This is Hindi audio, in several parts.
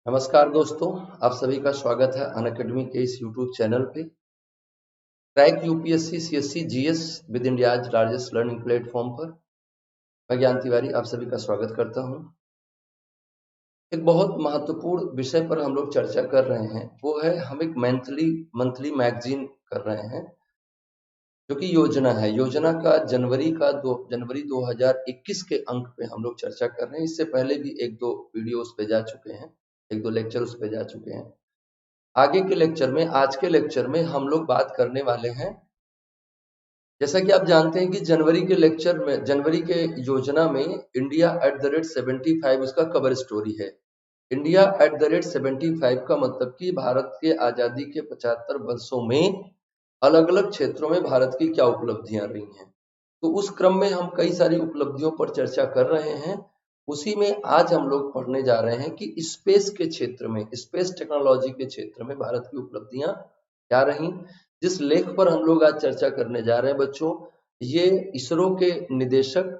नमस्कार दोस्तों, आप सभी का स्वागत है अनअकैडमी के इस यूट्यूब चैनल पे। Crack UPSC CSC GS with India's largest learning platform पर मैं ज्ञान तिवारी आप सभी का स्वागत करता हूं। एक बहुत महत्वपूर्ण विषय पर हम लोग चर्चा कर रहे हैं, वो है हम एक मंथली मैगजीन कर रहे हैं जो कि योजना है। योजना का जनवरी 2021 के अंक पे हम लोग चर्चा कर रहे हैं। इससे पहले भी एक दो वीडियो उस पे जा चुके हैं, एक दो लेक्चर उस पे जा चुके हैं। आगे के लेक्चर में, आज के लेक्चर में हम लोग बात करने वाले हैं, जैसा कि आप जानते हैं कि जनवरी के योजना में इंडिया @75 उसका कवर स्टोरी है। इंडिया @75 का मतलब कि भारत के आजादी के 75 वर्षों में अलग अलग क्षेत्रों में भारत की क्या उपलब्धियां रही हैं। तो उस क्रम में हम कई सारी उपलब्धियों पर चर्चा कर रहे हैं। उसी में आज हम लोग पढ़ने जा रहे हैं कि स्पेस के क्षेत्र में, स्पेस टेक्नोलॉजी के क्षेत्र में भारत की उपलब्धियां क्या रही। जिस लेख पर हम लोग आज चर्चा करने जा रहे हैं बच्चों, ये इसरो के निदेशक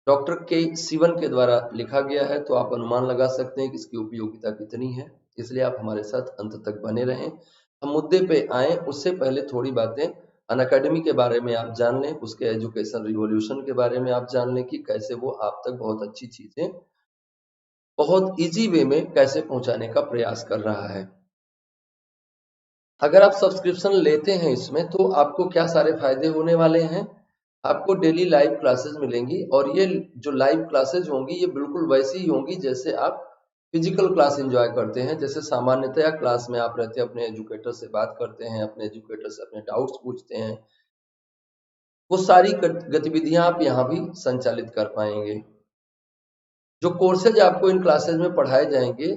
डॉक्टर के सिवन के द्वारा लिखा गया है। तो आप अनुमान लगा सकते हैं कि इसकी उपयोगिता कितनी है, इसलिए आप हमारे साथ अंत तक बने रहें। हम मुद्दे पे आए उससे पहले थोड़ी बातें अनअकैडमी के बारे में आप जान लें, उसके एजुकेशन रिवॉल्यूशन के बारे में आप जान लें कि कैसे वो आप तक बहुत अच्छी चीजें बहुत इजी वे में कैसे पहुंचाने का प्रयास कर रहा है। अगर आप सब्सक्रिप्शन लेते हैं इसमें तो आपको क्या सारे फायदे होने वाले हैं। आपको डेली लाइव क्लासेस मिलेंगी और ये जो लाइव क्लासेस होंगी ये बिल्कुल वैसी ही होंगी जैसे आप फिजिकल क्लास एंजॉय करते हैं। जैसे सामान्यतया क्लास में आप रहते हैं, अपने एजुकेटर से बात करते हैं, अपने एजुकेटर से अपने डाउट्स पूछते हैं, वो सारी गतिविधियां आप यहाँ भी संचालित कर पाएंगे। जो कोर्सेज आपको इन क्लासेज में पढ़ाए जाएंगे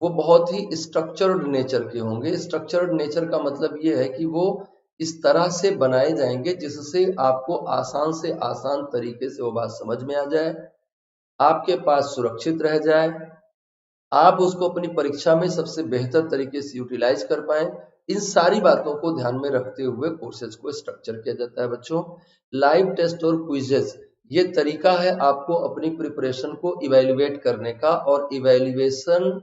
वो बहुत ही स्ट्रक्चर्ड नेचर के होंगे। स्ट्रक्चर्ड नेचर का मतलब ये है कि वो इस तरह से बनाए जाएंगे जिससे आपको आसान से आसान तरीके से वो बात समझ में आ जाए, आपके पास सुरक्षित रह जाए, आप उसको अपनी परीक्षा में सबसे बेहतर तरीके से यूटिलाइज कर पाए। इन सारी बातों को ध्यान में रखते हुए कोर्सेज को स्ट्रक्चर किया जाता है बच्चों। लाइव टेस्ट और क्विजेस ये तरीका है आपको अपनी प्रिपरेशन को इवेल्युएट करने का। और इवेल्युएशन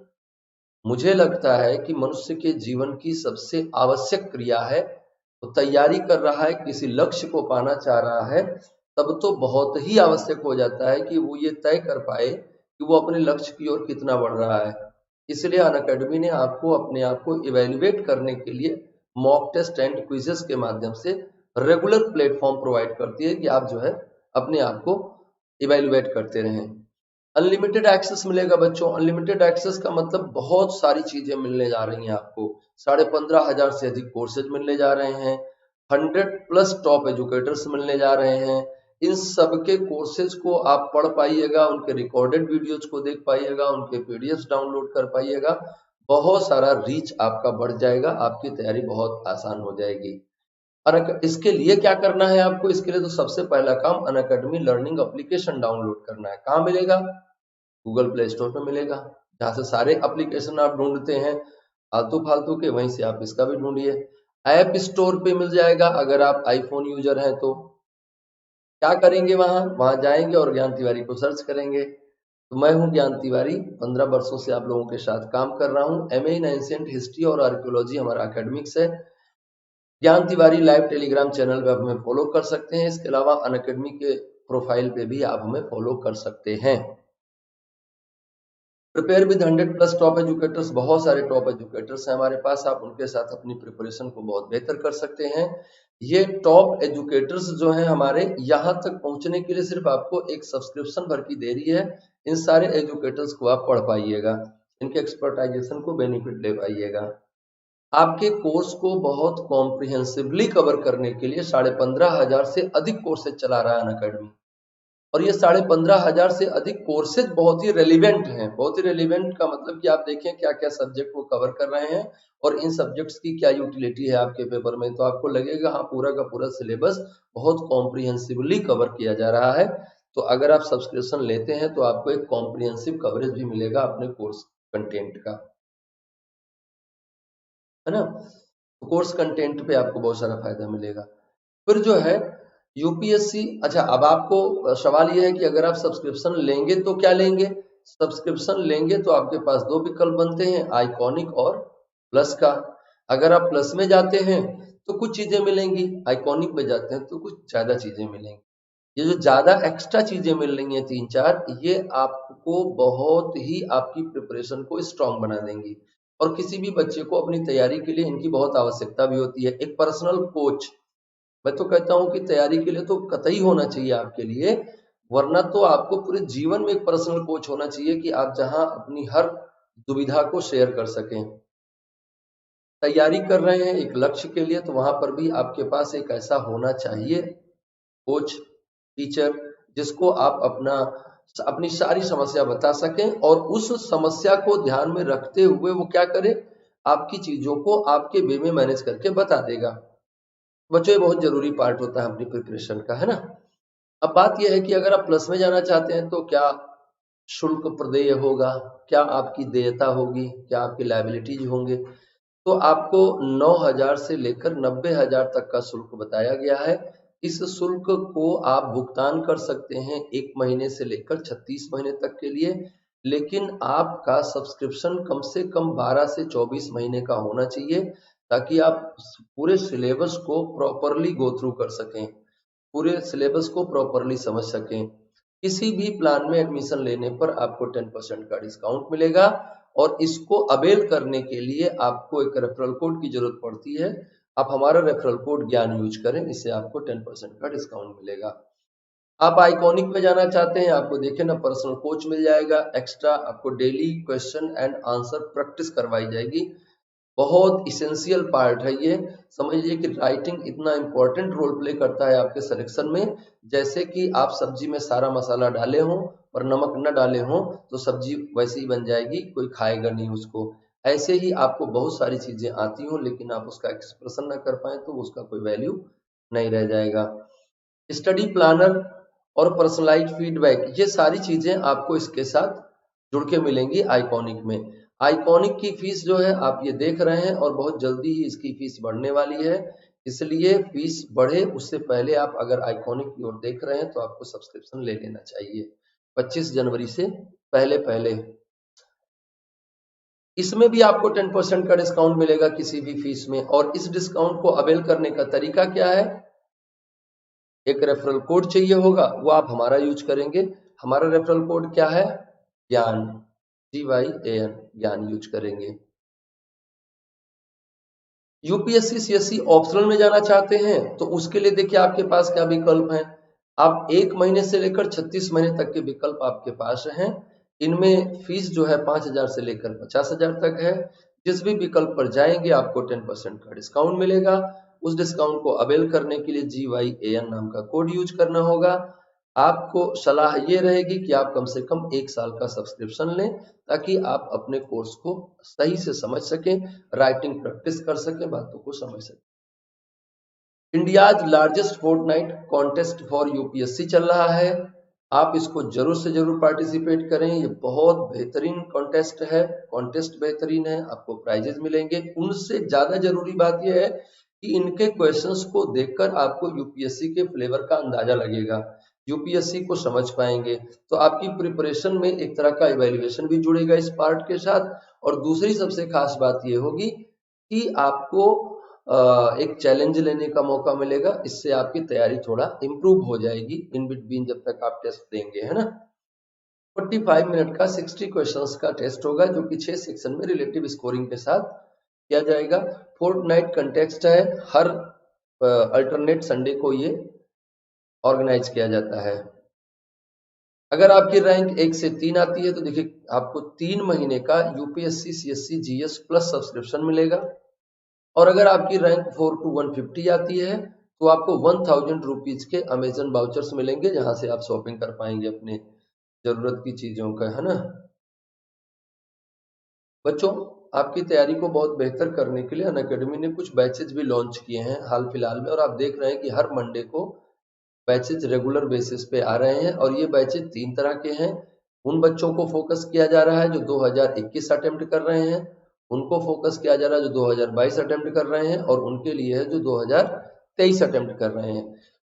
मुझे लगता है कि मनुष्य के जीवन की सबसे आवश्यक क्रिया है। तो तैयारी कर रहा है, किसी लक्ष्य को पाना चाह रहा है, तब तो बहुत ही आवश्यक हो जाता है कि वो ये तय कर पाए कि वो अपने लक्ष्य की ओर कितना बढ़ रहा है। इसलिए अनअकैडमी ने आपको अपने आप को इवेल्युएट करने के लिए मॉक टेस्ट एंड क्विजेस के माध्यम से रेगुलर प्लेटफॉर्म प्रोवाइड करती है कि आप जो है अपने आप को इवेल्युएट करते रहें। अनलिमिटेड एक्सेस मिलेगा बच्चों। अनलिमिटेड एक्सेस का मतलब बहुत सारी चीजें मिलने जा रही हैं आपको। 15,500 से अधिक कोर्सेज मिलने जा रहे हैं, 100+ टॉप एजुकेटर्स मिलने जा रहे हैं। इन सबके कोर्सेज को आप पढ़ पाइएगा, उनके रिकॉर्डेड वीडियोज को देख पाइएगा, उनके पीडीएफ डाउनलोड कर पाइएगा। बहुत सारा रीच आपका बढ़ जाएगा, आपकी तैयारी बहुत आसान हो जाएगी। और इसके लिए क्या करना है आपको, इसके लिए तो सबसे पहला काम अनअकैडमी लर्निंग एप्लीकेशन डाउनलोड करना है। कहाँ मिलेगा? गूगल प्ले स्टोर पे मिलेगा, जहाँ से सारे एप्लीकेशन आप ढूंढते हैं आलतू फालतू के, वहीं से आप इसका भी ढूंढिए। ऐप स्टोर पे मिल जाएगा अगर आप आईफोन यूजर हैं तो। क्या करेंगे, वहां जाएंगे और ज्ञान तिवारी को सर्च करेंगे। तो मैं हूं ज्ञान तिवारी, 15 वर्षों से आप लोगों के साथ काम कर रहा हूं। एमए इन एंशिएंट हिस्ट्री और आर्कियोलॉजी हमारा एकेडमिक्स है। ज्ञान तिवारी लाइव टेलीग्राम चैनल पे आप हमें फॉलो कर सकते हैं। इसके अलावा अनअकैडमी के प्रोफाइल पे भी आप हमें फॉलो कर सकते हैं। प्रिपेयर विद 100+ टॉप एजुकेटर्स, बहुत सारे टॉप एजुकेटर्स हैं हमारे पास। आप उनके साथ अपनी प्रिपरेशन को बहुत बेहतर कर सकते हैं। ये टॉप एजुकेटर्स जो हैं हमारे, यहाँ तक पहुंचने के लिए सिर्फ आपको एक सब्सक्रिप्शन भर की देरी है। इन सारे एजुकेटर्स को आप पढ़ पाइएगा, इनके एक्सपर्टाइजेशन को बेनिफिट ले पाइएगा। आपके कोर्स को बहुत कॉम्प्रिहेंसिवली कवर करने के लिए 15,500 से अधिक कोर्सेज चला रहा है अनअकैडमी। और ये 15,500 से अधिक कोर्सेज बहुत ही रेलिवेंट हैं। बहुत ही रेलिवेंट का मतलब कि आप देखें क्या क्या सब्जेक्ट वो कवर कर रहे हैं और इन सब्जेक्ट्स की क्या यूटिलिटी है आपके पेपर में। तो आपको लगेगा हाँ, पूरा का पूरा सिलेबस बहुत कॉम्प्रिहेंसिवली कवर किया जा रहा है। तो अगर आप सब्सक्रिप्शन लेते हैं तो आपको एक कॉम्प्रिहेंसिव कवरेज भी मिलेगा अपने कोर्स कंटेंट का, है ना। तो कोर्स कंटेंट पे आपको बहुत सारा फायदा मिलेगा। फिर जो है यूपीएससी, अच्छा अब आपको सवाल यह है कि अगर आप सब्सक्रिप्शन लेंगे तो क्या लेंगे। सब्सक्रिप्शन लेंगे तो आपके पास दो विकल्प बनते हैं, आइकॉनिक और प्लस का। अगर आप प्लस में जाते हैं तो कुछ चीजें मिलेंगी, आइकॉनिक में जाते हैं तो कुछ ज्यादा चीजें मिलेंगी। ये जो ज्यादा एक्स्ट्रा चीजें मिल रही हैं 3-4, ये आपको बहुत ही आपकी प्रिपरेशन को स्ट्रांग बना देंगी। और किसी भी बच्चे को अपनी तैयारी के लिए इनकी बहुत आवश्यकता भी होती है। एक पर्सनल कोच, मैं तो कहता हूं कि तैयारी के लिए तो कतई होना चाहिए आपके लिए, वरना तो आपको पूरे जीवन में एक पर्सनल कोच होना चाहिए कि आप जहां अपनी हर दुविधा को शेयर कर सकें। तैयारी कर रहे हैं एक लक्ष्य के लिए, तो वहां पर भी आपके पास एक ऐसा होना चाहिए कोच, टीचर, जिसको आप अपनी सारी समस्या बता सकें और उस समस्या को ध्यान में रखते हुए वो क्या करे, आपकी चीजों को आपके वे में मैनेज करके बता देगा। बच्चों, ये बहुत जरूरी पार्ट होता है अपनी प्रिपरेशन का, है ना। अब बात यह है कि अगर आप प्लस में जाना चाहते हैं तो क्या शुल्क प्रदेय होगा, क्या आपकी देयता होगी, क्या आपके लायबिलिटीज होंगे। तो आपको 9,000 से लेकर 90,000 तक का शुल्क बताया गया है। इस शुल्क को आप भुगतान कर सकते हैं 1 महीने से लेकर 36 महीने तक के लिए, लेकिन आपका सब्सक्रिप्शन कम से कम 12 से 24 महीने का होना चाहिए, ताकि आप पूरे सिलेबस को प्रॉपरली गो थ्रू कर सकें, पूरे सिलेबस को प्रॉपरली समझ सकें। किसी भी प्लान में एडमिशन लेने पर आपको 10% का डिस्काउंट मिलेगा और इसको अवेल करने के लिए आपको एक रेफरल कोड की जरूरत पड़ती है। आप हमारा रेफरल कोड ज्ञान यूज करें, इससे आपको 10% का डिस्काउंट मिलेगा। आप आइकॉनिक में जाना चाहते हैं, आपको देखें ना, पर्सनल कोच मिल जाएगा, एक्स्ट्रा आपको daily question and answer practice करवाई जाएगी। बहुत इसेंशियल पार्ट है ये। समझिए कि राइटिंग इतना इंपॉर्टेंट रोल प्ले करता है आपके सिलेक्शन में। जैसे कि आप सब्जी में सारा मसाला डाले हों और नमक न डाले हों तो सब्जी वैसे ही बन जाएगी, कोई खाएगा नहीं उसको। ऐसे ही आपको बहुत सारी चीजें आती हों लेकिन आप उसका एक्सप्रेशन न कर पाए तो उसका कोई वैल्यू नहीं रह जाएगा। स्टडी प्लानर और पर्सनलाइज फीडबैक, ये सारी चीजें आपको इसके साथ जुड़ के मिलेंगी आइकॉनिक में। आइकॉनिक की फीस जो है आप ये देख रहे हैं और बहुत जल्दी ही इसकी फीस बढ़ने वाली है, इसलिए फीस बढ़े उससे पहले आप अगर आइकॉनिक की ओर देख रहे हैं तो आपको सब्सक्रिप्शन ले लेना चाहिए 25 जनवरी से पहले पहले। इसमें भी आपको 10% का डिस्काउंट मिलेगा किसी भी फीस में, और इस डिस्काउंट को अवेल करने का तरीका क्या है, एक रेफरल कोड चाहिए होगा, वो आप हमारा यूज करेंगे। हमारा रेफरल कोड क्या है, ज्ञान, GYAN, ज्ञान यूज करेंगे। यूपीएससी सीएससी ऑप्शनल में जाना चाहते हैं तो उसके लिए देखिए आपके पास क्या विकल्प हैं। आप 1 महीने से लेकर 36 महीने तक के विकल्प आपके पास हैं। इनमें फीस जो है 5,000 से लेकर 50,000 तक है। जिस भी विकल्प पर जाएंगे आपको 10% का डिस्काउंट मिलेगा। उस डिस्काउंट को अवेल करने के लिए GYAN नाम का कोड यूज करना होगा। आपको सलाह ये रहेगी कि आप कम से कम 1 साल का सब्सक्रिप्शन लें, ताकि आप अपने कोर्स को सही से समझ सकें, राइटिंग प्रैक्टिस कर सकें, बातों को समझ सकें। India's largest fortnight contest for UPSC चल रहा है। आप इसको जरूर से जरूर पार्टिसिपेट करें। ये बहुत बेहतरीन कॉन्टेस्ट है, कॉन्टेस्ट बेहतरीन है, आपको प्राइजेस मिलेंगे। उनसे ज्यादा जरूरी बात यह है कि इनके क्वेश्चंस को देखकर आपको यूपीएससी के फ्लेवर का अंदाजा लगेगा, यूपीएससी को समझ पाएंगे। तो आपकी प्रिपरेशन में एक तरह का इवैल्यूएशन भी जुड़ेगा इस पार्ट के साथ। और दूसरी सबसे खास बात यह होगी कि आपको एक चैलेंज लेने का मौका मिलेगा। इससे आपकी तैयारी थोड़ा इंप्रूव हो जाएगी इन बिटवीन जब तक आप टेस्ट देंगे, है ना। 45 मिनट का 60 क्वेश्चंस का टेस्ट होगा, जो कि 6 सेक्शन में रिलेटिव स्कोरिंग के साथ किया जाएगा। फोर्टनाइट कंटेक्स्ट है, हर अल्टरनेट संडे को ये ऑर्गेनाइज किया जाता है। अगर आपकी रैंक 1 से 3 आती है तो देखिए आपको 3 महीने का UPSC CSC GS plus subscription मिलेगा। और अगर आपकी रैंक 4 to 150 आती है तो आपको 1000 रुपीज के अमेजन वाउचर्स मिलेंगे, जहां से आप शॉपिंग कर पाएंगे अपने जरूरत की चीजों का, है ना। बच्चों, आपकी तैयारी को बहुत बेहतर करने के लिए अनअकैडमी ने कुछ बैचेज भी लॉन्च किए हैं हाल फिलहाल में, और आप देख रहे हैं कि हर मंडे को बैचेज रेगुलर बेसिस पे आ रहे हैं। और ये बैचेज 3 तरह के हैं। उन बच्चों को फोकस किया जा रहा है जो 2021 अटेम्प्ट कर रहे हैं, उनको फोकस किया जा रहा है जो 2022 अटेम्प्ट कर रहे हैं, और उनके लिए है जो 2023 अटेम्प्ट कर रहे हैं।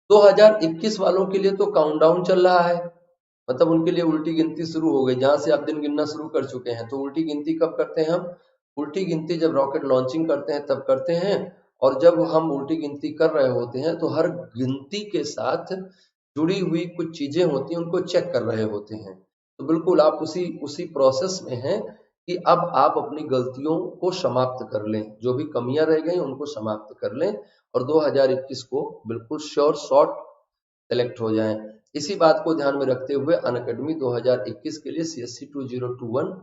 2021 वालों के लिए तो काउंटडाउन चल रहा है, मतलब उनके लिए उल्टी गिनती शुरू हो गई, जहां से आप दिन गिनना शुरू कर चुके हैं। तो उल्टी गिनती कब करते हैं हम? उल्टी गिनती जब रॉकेट लॉन्चिंग करते हैं तब करते हैं, और जब हम उल्टी गिनती कर रहे होते हैं तो हर गिनती के साथ जुड़ी हुई कुछ चीजें होती हैं, उनको चेक कर रहे होते हैं। तो बिल्कुल आप उसी उसी प्रोसेस में हैं कि अब आप अपनी गलतियों को समाप्त कर लें, जो भी कमियां रह गई उनको समाप्त कर लें, और 2021 को बिल्कुल श्योर शॉट सेलेक्ट हो जाएं। इसी बात को ध्यान में रखते हुए अनअकैडमी 2021 के लिए CSC 2021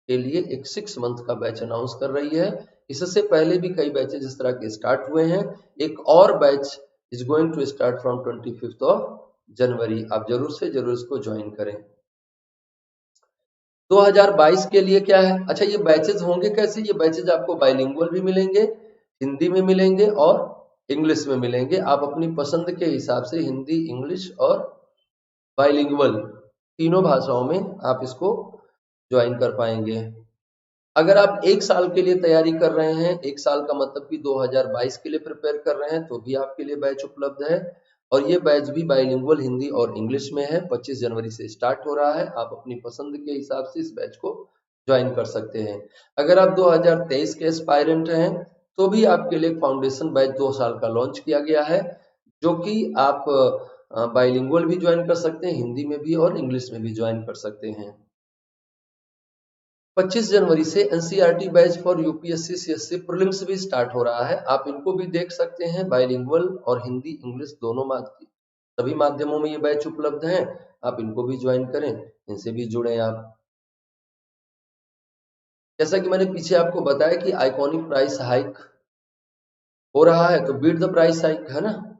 के लिए एक 6 मंथ का बैच अनाउंस कर रही है। इससे पहले भी कई बैचेज इस तरह के स्टार्ट हुए हैं। एक और batch is going to start from 25 of January. आप जरूर से जरूर इसको ज्वाइन करें। 2022 के लिए क्या है? अच्छा, ये बैचेज होंगे कैसे? ये बैचेज आपको बाइलिंगुअल भी मिलेंगे, हिंदी में मिलेंगे और इंग्लिश में मिलेंगे। आप अपनी पसंद के हिसाब से हिंदी, इंग्लिश और बाइलिंगुअल तीनों भाषाओं में आप इसको ज्वाइन कर पाएंगे। अगर आप 1 साल के लिए तैयारी कर रहे हैं, 1 साल का मतलब कि 2022 के लिए प्रिपेयर कर रहे हैं, तो भी आपके लिए बैच उपलब्ध है। और ये बैच भी बाइलिंगुअल हिंदी और इंग्लिश में है। 25 जनवरी से स्टार्ट हो रहा है। आप अपनी पसंद के हिसाब से इस बैच को ज्वाइन कर सकते हैं। अगर आप 2023 के एस्पायरेंट हैं तो भी आपके लिए फाउंडेशन बैच 2 साल का लॉन्च किया गया है, जो कि आप बाइलिंगुअल भी ज्वाइन कर सकते हैं, हिंदी में भी और इंग्लिश में भी ज्वाइन कर सकते हैं। 25 जनवरी से NCERT batch for UPSC CSC prelims भी स्टार्ट हो रहा है। आप इनको भी देख सकते हैं। बाइलिंगुअल और हिंदी इंग्लिश दोनों सभी माध्यमों में ये बैच उपलब्ध हैं। आप इनको भी ज्वाइन करें, इनसे भी जुड़ें आप। जैसा कि मैंने पीछे आपको बताया कि आइकॉनिक प्राइस हाइक हो रहा है, तो बीट द प्राइस हाइक है ना,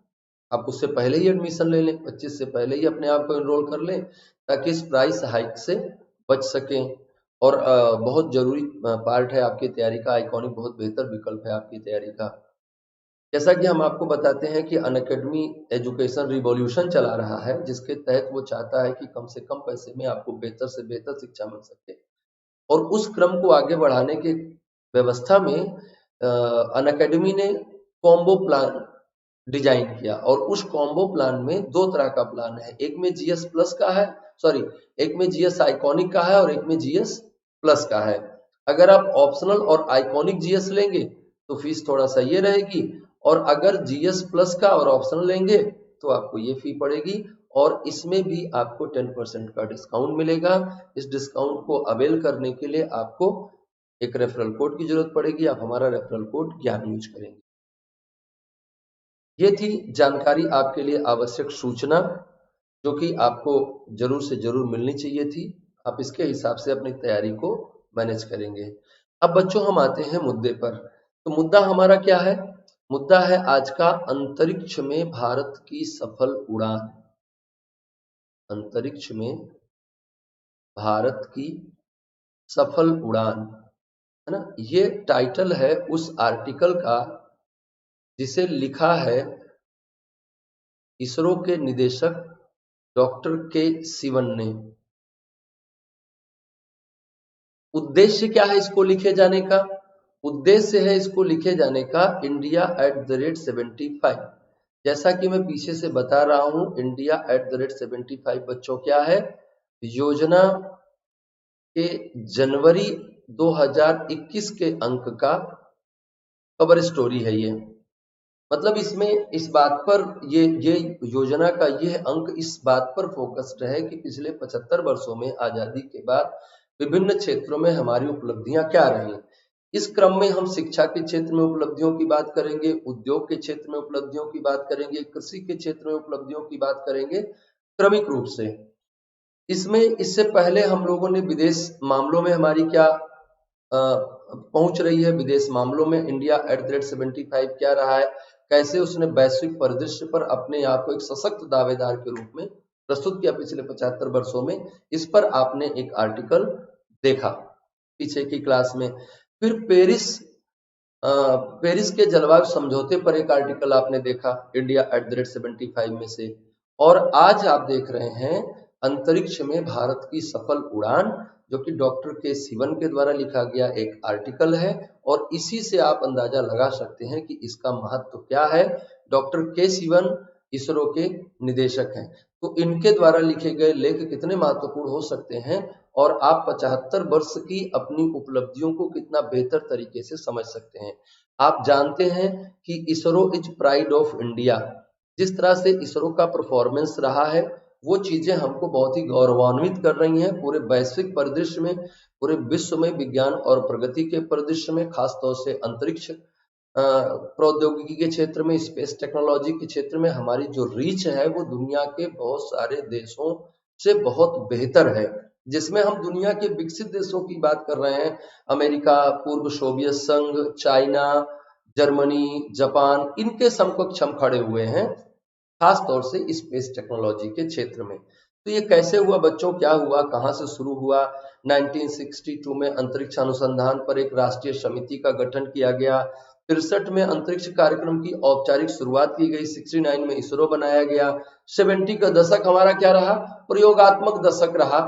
आप उससे पहले ही एडमिशन ले लें, 25 से पहले ही अपने आप को एनरोल कर लें, ताकि इस प्राइस हाइक से बच सकें। और बहुत जरूरी पार्ट है आपकी तैयारी का। आइकॉनिक बहुत बेहतर विकल्प है आपकी तैयारी का। जैसा कि हम आपको बताते हैं कि अनअकैडमी एजुकेशन रिवॉल्यूशन चला रहा है, जिसके तहत वो चाहता है कि कम से कम पैसे में आपको बेहतर से बेहतर शिक्षा मिल सके। और उस क्रम को आगे बढ़ाने की व्यवस्था में अनअकैडमी ने कॉम्बो प्लान डिजाइन किया, और उस कॉम्बो प्लान में 2 तरह का प्लान है। एक में जीएस प्लस का है, सॉरी, एक में जीएस आइकॉनिक का है और एक में जीएस प्लस का है। अगर आप ऑप्शनल और आइकॉनिक जीएस लेंगे तो फीस थोड़ा सा ये रहेगी, और अगर जीएस प्लस का और ऑप्शनल लेंगे तो आपको ये फी पड़ेगी। और इसमें भी आपको 10% का डिस्काउंट मिलेगा। इस डिस्काउंट को अवेल करने के लिए आपको एक रेफरल कोड की जरूरत पड़ेगी। आप हमारा रेफरल कोड ज्ञान यूज करेंगे। ये थी जानकारी आपके लिए आवश्यक सूचना, जो कि आपको जरूर से जरूर मिलनी चाहिए थी। आप इसके हिसाब से अपनी तैयारी को मैनेज करेंगे। अब बच्चों हम आते हैं मुद्दे पर। तो मुद्दा हमारा क्या है? मुद्दा है आज का अंतरिक्ष में भारत की सफल उड़ान। अंतरिक्ष में भारत की सफल उड़ान, है ना। ये टाइटल है उस आर्टिकल का जिसे लिखा है इसरो के निदेशक डॉक्टर के सिवन ने। उद्देश्य क्या है इसको लिखे जाने का? उद्देश्य है इसको लिखे जाने का India@75। जैसा कि मैं पीछे से बता रहा हूं, India@75 बच्चों क्या है? योजना के जनवरी 2021 के अंक का कवर स्टोरी है ये। मतलब इसमें इस बात पर ये योजना का यह अंक इस बात पर फोकस्ड है कि पिछले 75 वर्षों में आजादी के बाद विभिन्न क्षेत्रों में हमारी उपलब्धियां क्या रही। इस क्रम में हम शिक्षा के क्षेत्र में उपलब्धियों की बात करेंगे, उद्योग के क्षेत्र में उपलब्धियों की बात करेंगे, कृषि के क्षेत्र में उपलब्धियों की बात करेंगे क्रमिक रूप से। इसमें इससे पहले हम लोगों ने विदेश मामलों में हमारी क्या पहुंच रही है, विदेश मामलों में India@75 क्या रहा है, कैसे उसने वैश्विक परिदृश्य पर अपने आप को एक सशक्त दावेदार के रूप में प्रस्तुत किया पिछले 75 वर्षों में। इस पर आपने एक आर्टिकल देखा पीछे की क्लास में। फिर पेरिस के जलवायु समझौते पर एक आर्टिकल आपने देखा India@75 में से। और आज आप देख रहे हैं अंतरिक्ष में भारत की सफल उड़ान, जो कि डॉक्टर के सिवन के द्वारा लिखा गया एक आर्टिकल है। और इसी से आप अंदाजा लगा सकते हैं कि इसका महत्व क्या है। डॉक्टर के सिवन इसरो के निदेशक हैं। तो इनके द्वारा लिखे गए लेख कितने महत्वपूर्ण हो सकते हैं और आप 75 वर्ष की अपनी उपलब्धियों को कितना बेहतर तरीके से समझ सकते हैं। आप जानते हैं कि ISRO is pride of India. जिस तरह से इसरो का परफॉर्मेंस रहा है वो चीजें हमको बहुत ही गौरवान्वित कर रही हैं पूरे वैश्विक परिदृश्य में, पूरे विश्व में विज्ञान और प्रगति के परिदृश्य में, खासतौर से अंतरिक्ष प्रौद्योगिकी के क्षेत्र में, स्पेस टेक्नोलॉजी के क्षेत्र में हमारी जो रीच है वो दुनिया के बहुत सारे देशों से बहुत बेहतर है। जिसमें हम दुनिया के विकसित देशों की बात कर रहे हैं, अमेरिका, पूर्व सोवियत संघ, चाइना, जर्मनी, जापान, इनके समकक्ष हम खड़े हुए हैं, खास तौर से स्पेस टेक्नोलॉजी के क्षेत्र में। तो ये कैसे हुआ बच्चों, क्या हुआ, कहां से शुरू हुआ? 1962 में अंतरिक्ष अनुसंधान पर एक राष्ट्रीय समिति का गठन किया गया। 63 में अंतरिक्ष कार्यक्रम की औपचारिक शुरुआत की गई। 69 में इसरो बनाया गया। 70 का दशक हमारा क्या रहा? प्रयोगात्मक दशक रहा।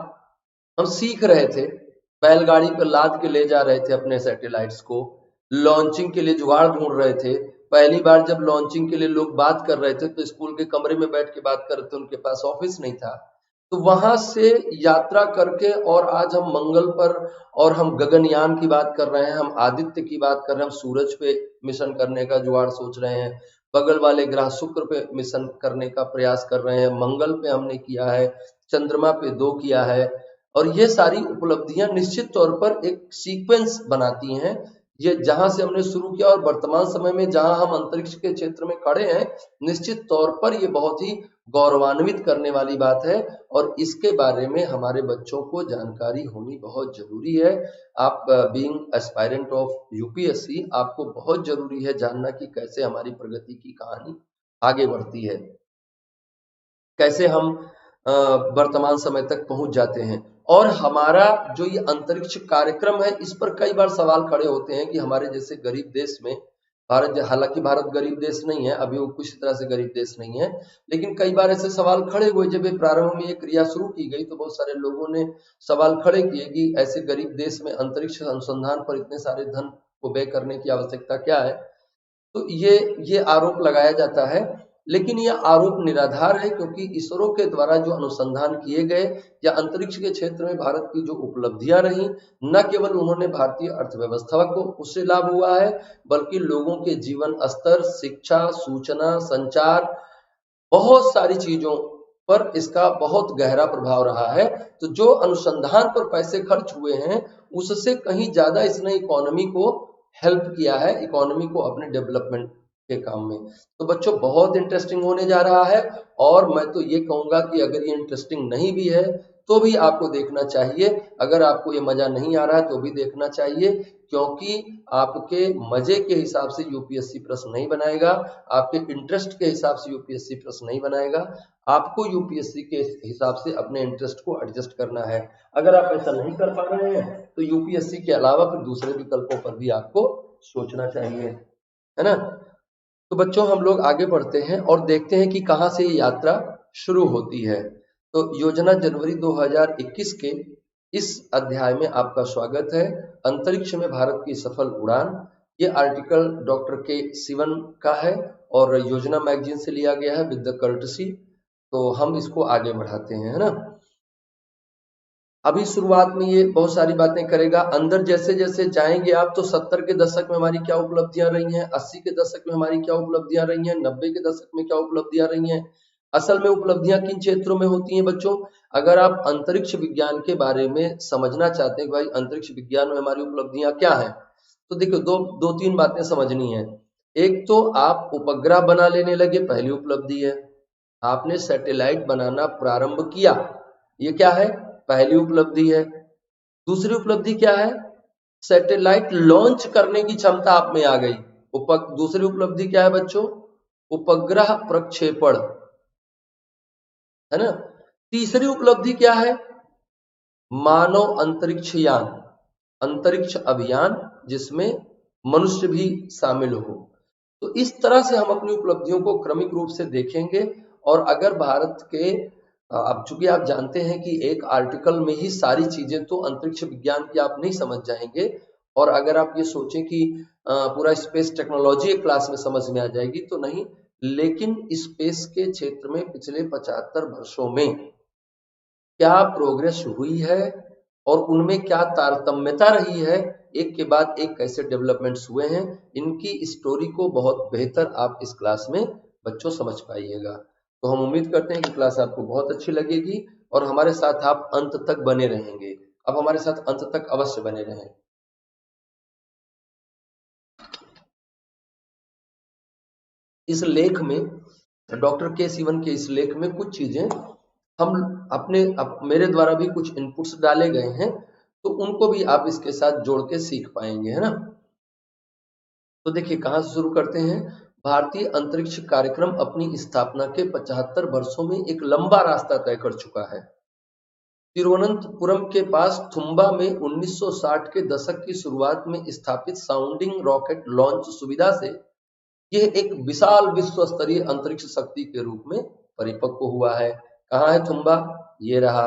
हम सीख रहे थे, बैलगाड़ी पर लाद के ले जा रहे थे अपने सैटेलाइट्स को, लॉन्चिंग के लिए जुगाड़ ढूंढ रहे थे। पहली बार जब लॉन्चिंग के लिए लोग बात कर रहे थे तो स्कूल के कमरे में बैठ के बात कर रहे थे, उनके पास ऑफिस नहीं था। तो वहां से यात्रा करके और आज हम मंगल पर, और हम गगनयान की बात कर रहे हैं, हम आदित्य की बात कर रहे हैं, हम सूरज पे मिशन करने का जुगाड़ सोच रहे हैं, बगल वाले ग्रह शुक्र पे मिशन करने का प्रयास कर रहे हैं, मंगल पे हमने किया है, चंद्रमा पे 2 किया है। और ये सारी उपलब्धियां निश्चित तौर पर एक सीक्वेंस बनाती हैं। ये जहां से हमने शुरू किया और वर्तमान समय में जहां हम अंतरिक्ष के क्षेत्र में खड़े हैं, निश्चित तौर पर ये बहुत ही गौरवान्वित करने वाली बात है और इसके बारे में हमारे बच्चों को जानकारी होनी बहुत जरूरी है। आप बीइंग एस्पायरेंट ऑफ यूपीएससी, आपको बहुत जरूरी है जानना कि कैसे हमारी प्रगति की कहानी आगे बढ़ती है, कैसे हम वर्तमान समय तक पहुंच जाते हैं। और हमारा जो ये अंतरिक्ष कार्यक्रम है, इस पर कई बार सवाल खड़े होते हैं कि हमारे जैसे गरीब देश में, भारत, हालांकि भारत गरीब देश नहीं है, अभी वो कुछ तरह से गरीब देश नहीं है, लेकिन कई बार ऐसे सवाल खड़े हुए। जब ये प्रारंभ में ये क्रिया शुरू की गई तो बहुत सारे लोगों ने सवाल खड़े किए कि ऐसे गरीब देश में अंतरिक्ष अनुसंधान पर इतने सारे धन को व्यय करने की आवश्यकता क्या है। तो ये आरोप लगाया जाता है, लेकिन यह आरोप निराधार है, क्योंकि इसरो के द्वारा जो अनुसंधान किए गए या अंतरिक्ष के क्षेत्र में भारत की जो उपलब्धियां रही, न केवल उन्होंने भारतीय अर्थव्यवस्था को उससे लाभ हुआ है, बल्कि लोगों के जीवन स्तर, शिक्षा, सूचना, संचार, बहुत सारी चीजों पर इसका बहुत गहरा प्रभाव रहा है। तो जो अनुसंधान पर पैसे खर्च हुए हैं उससे कहीं ज्यादा इसने इकोनॉमी को हेल्प किया है, इकोनॉमी को अपने डेवलपमेंट के काम में। तो बच्चों बहुत इंटरेस्टिंग होने जा रहा है, और मैं तो ये कहूंगा कि अगर ये इंटरेस्टिंग नहीं भी है तो भी आपको देखना चाहिए। अगर आपको ये मजा नहीं आ रहा है तो भी देखना चाहिए, क्योंकि आपके मजे के हिसाब से यूपीएससी प्रश्न नहीं बनाएगा, आपके इंटरेस्ट के हिसाब से यूपीएससी प्रश्न नहीं बनाएगा। आपको यूपीएससी के हिसाब से अपने इंटरेस्ट को एडजस्ट करना है। अगर आप ऐसा नहीं कर पा रहे हैं तो यूपीएससी के अलावा फिर दूसरे विकल्पों पर भी आपको सोचना चाहिए, है ना। तो बच्चों हम लोग आगे बढ़ते हैं और देखते हैं कि कहां से ये यात्रा शुरू होती है। तो योजना जनवरी 2021 के इस अध्याय में आपका स्वागत है। अंतरिक्ष में भारत की सफल उड़ान, ये आर्टिकल डॉक्टर के सिवन का है और योजना मैगजीन से लिया गया है विद द कर्टसी। तो हम इसको आगे बढ़ाते हैं, है ना। अभी शुरुआत में ये बहुत सारी बातें करेगा, अंदर जैसे जैसे जाएंगे आप तो 70 के दशक में हमारी क्या उपलब्धियां रही हैं, 80 के दशक में हमारी क्या उपलब्धियां रही हैं, 90 के दशक में क्या उपलब्धियां रही हैं। असल में उपलब्धियां किन क्षेत्रों में होती हैं बच्चों? अगर आप अंतरिक्ष विज्ञान के बारे में समझना चाहते हैं भाई अंतरिक्ष विज्ञान में हमारी उपलब्धियां क्या है, तो देखो दो तीन बातें समझनी है। एक तो आप उपग्रह बना लेने लगे, पहली उपलब्धि है। आपने सैटेलाइट बनाना प्रारंभ किया, ये क्या है? पहली उपलब्धि है। दूसरी उपलब्धि क्या है? सैटेलाइट लॉन्च करने की क्षमता आप में आ गई। दूसरी उपलब्धि क्या है बच्चों? उपग्रह प्रक्षेपण, है ना। तीसरी उपलब्धि क्या है? मानव अंतरिक्ष यान, अंतरिक्ष अभियान जिसमें मनुष्य भी शामिल हो। तो इस तरह से हम अपनी उपलब्धियों को क्रमिक रूप से देखेंगे। और अगर भारत के, अब चूंकि आप जानते हैं कि एक आर्टिकल में ही सारी चीजें तो अंतरिक्ष विज्ञान की आप नहीं समझ जाएंगे, और अगर आप ये सोचें कि पूरा स्पेस टेक्नोलॉजी एक क्लास में समझ में आ जाएगी तो नहीं, लेकिन स्पेस के क्षेत्र में पिछले 75 वर्षों में क्या प्रोग्रेस हुई है और उनमें क्या तारतम्यता रही है, एक के बाद एक कैसे डेवलपमेंट्स हुए हैं, इनकी स्टोरी को बहुत बेहतर आप इस क्लास में बच्चों समझ पाइएगा। तो हम उम्मीद करते हैं कि क्लास आपको बहुत अच्छी लगेगी और हमारे साथ आप अंत तक बने रहेंगे। अब हमारे साथ अंत तक अवश्य बने रहें। इस लेख में डॉक्टर के सीवन के इस लेख में कुछ चीजें हम मेरे द्वारा भी कुछ इनपुट्स डाले गए हैं, तो उनको भी आप इसके साथ जोड़ के सीख पाएंगे, है ना। तो देखिए कहां से शुरू करते हैं। भारतीय अंतरिक्ष कार्यक्रम अपनी स्थापना के 75 वर्षों में एक लंबा रास्ता तय कर चुका है। तिरुवनंतपुरम के पास थुम्बा में 1960 के दशक की शुरुआत में स्थापित साउंडिंग रॉकेट लॉन्च सुविधा से यह एक विशाल विश्व स्तरीय अंतरिक्ष शक्ति के रूप में परिपक्व हुआ है। कहाँ है थुम्बा? ये रहा।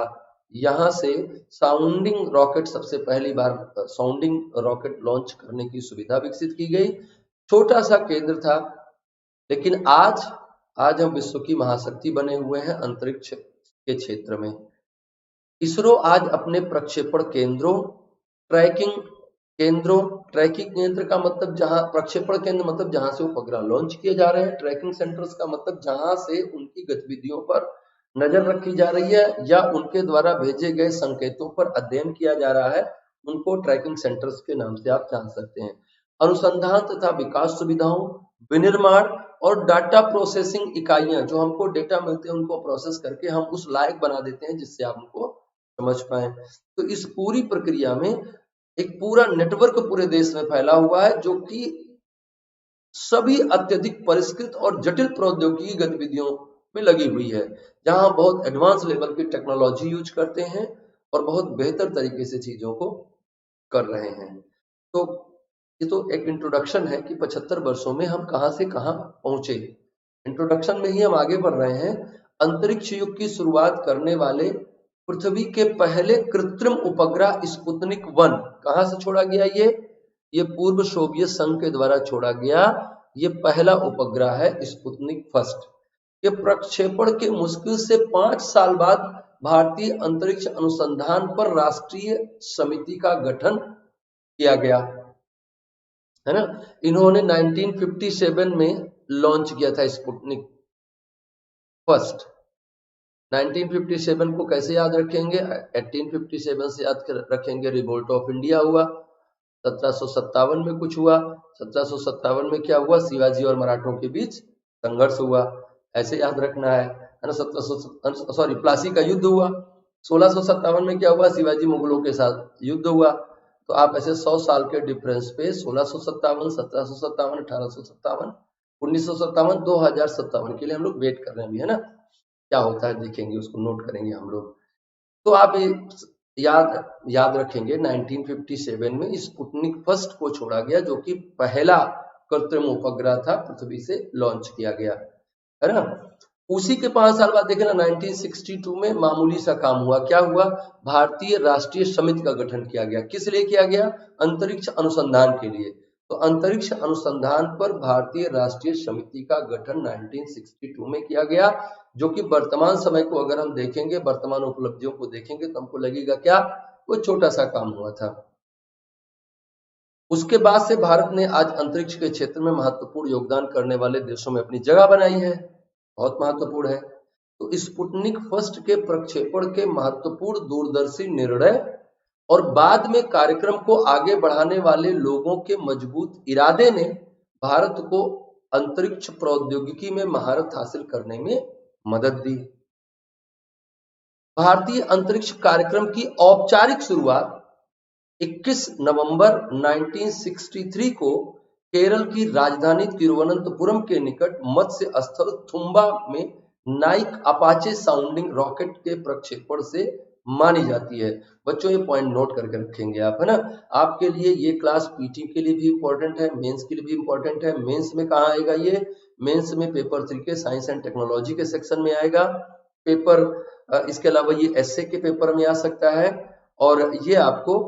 यहाँ से साउंडिंग रॉकेट सबसे पहली बार साउंडिंग रॉकेट लॉन्च करने की सुविधा विकसित की गई। छोटा सा केंद्र था, लेकिन आज हम विश्व की महाशक्ति बने हुए हैं अंतरिक्ष के क्षेत्र में। इसरो आज अपने प्रक्षेपण केंद्रों, ट्रैकिंग केंद्र का मतलब जहां प्रक्षेपण केंद्र मतलब जहां से उपग्रह लॉन्च किए जा रहे हैं, ट्रैकिंग सेंटर्स का मतलब जहां से उनकी गतिविधियों पर नजर रखी जा रही है या उनके द्वारा भेजे गए संकेतों पर अध्ययन किया जा रहा है, उनको ट्रैकिंग सेंटर्स के नाम से आप जान सकते हैं। अनुसंधान तथा विकास सुविधाओं, विनिर्माण और डाटा प्रोसेसिंग इकाइयां, जो हमको डेटा मिलते हैं उनको प्रोसेस करके हम उस लायक बना देते हैं जिससे आप उनको समझ पाए। तो इस पूरी प्रक्रिया में एक पूरा नेटवर्क पूरे देश में फैला हुआ है, जो कि सभी अत्यधिक परिष्कृत और जटिल प्रौद्योगिकी गतिविधियों में लगी हुई है, जहां बहुत एडवांस लेवल की टेक्नोलॉजी यूज करते हैं और बहुत बेहतर तरीके से चीजों को कर रहे हैं। तो ये तो एक इंट्रोडक्शन है कि 75 वर्षों में हम कहां से कहां पहुंचे। इंट्रोडक्शन में ही हम आगे बढ़ रहे हैं। अंतरिक्ष युग की शुरुआत करने वाले पृथ्वी के पहले कृत्रिम उपग्रह स्पुतनिक 1 कहां से छोड़ा गया? ये पूर्व सोवियत संघ के द्वारा छोड़ा गया ये पहला उपग्रह है स्पुतनिक फर्स्ट। के प्रक्षेपण के मुश्किल से 5 साल बाद भारतीय अंतरिक्ष अनुसंधान पर राष्ट्रीय समिति का गठन किया गया, है ना। इन्होंने 1957 में लॉन्च किया था स्पुतनिक फर्स्ट। 1957 को कैसे याद रखेंगे? 1857 से याद रखेंगे रिवोल्ट ऑफ इंडिया हुआ। 1757 में कुछ हुआ। 1757 में क्या हुआ? शिवाजी और मराठों के बीच संघर्ष हुआ, ऐसे याद रखना है ना। प्लासी का युद्ध हुआ। 1657 में क्या हुआ? शिवाजी मुगलों के साथ युद्ध हुआ। तो आप ऐसे 100 साल के डिफरेंस पे 1657, 1757, 1857, 1957, 2057 के लिए हम लोग वेट कर रहे हैं अभी, है ना। क्या होता है देखेंगे, उसको नोट करेंगे हम लोग। तो आप याद रखेंगे 1957 में स्पुतनिक फर्स्ट को छोड़ा गया, जो कि पहला कृत्रिम उपग्रह था, पृथ्वी से लॉन्च किया गया, है ना। उसी के 5 साल बाद देखे ना 1962 में मामूली सा काम हुआ। क्या हुआ? भारतीय राष्ट्रीय समिति का गठन किया गया। किस लिए किया गया? अंतरिक्ष अनुसंधान के लिए। तो अंतरिक्ष अनुसंधान पर भारतीय राष्ट्रीय समिति का गठन 1962 में किया गया, जो कि वर्तमान समय को अगर हम देखेंगे, वर्तमान उपलब्धियों को देखेंगे तो हमको लगेगा क्या वो छोटा सा काम हुआ था। उसके बाद से भारत ने आज अंतरिक्ष के क्षेत्र में महत्वपूर्ण योगदान करने वाले देशों में अपनी जगह बनाई है, बहुत महत्वपूर्ण है। तो स्पुतनिक फर्स्ट के प्रक्षेपण के महत्वपूर्ण दूरदर्शी निर्णय और बाद में कार्यक्रम को आगे बढ़ाने वाले लोगों के मजबूत इरादे ने भारत को अंतरिक्ष प्रौद्योगिकी में महारत हासिल करने में मदद दी। भारतीय अंतरिक्ष कार्यक्रम की औपचारिक शुरुआत 21 नवंबर 1963 को केरल की राजधानी तिरुवनंतपुरम के निकट मत्स्य स्थल थुम्बा में नाइक अपाचे साउंडिंग रॉकेट के प्रक्षेपण से मानी जाती है। बच्चों ये पॉइंट नोट करके रखेंगे आप, है ना। आपके लिए ये क्लास पीटी के लिए भी इंपॉर्टेंट है, मेंस के लिए भी इंपॉर्टेंट है। मेंस में कहाँ आएगा? ये मेंस में पेपर 3 के साइंस एंड टेक्नोलॉजी के सेक्शन में आएगा। पेपर इसके अलावा ये एसए के पेपर में आ सकता है, और ये आपको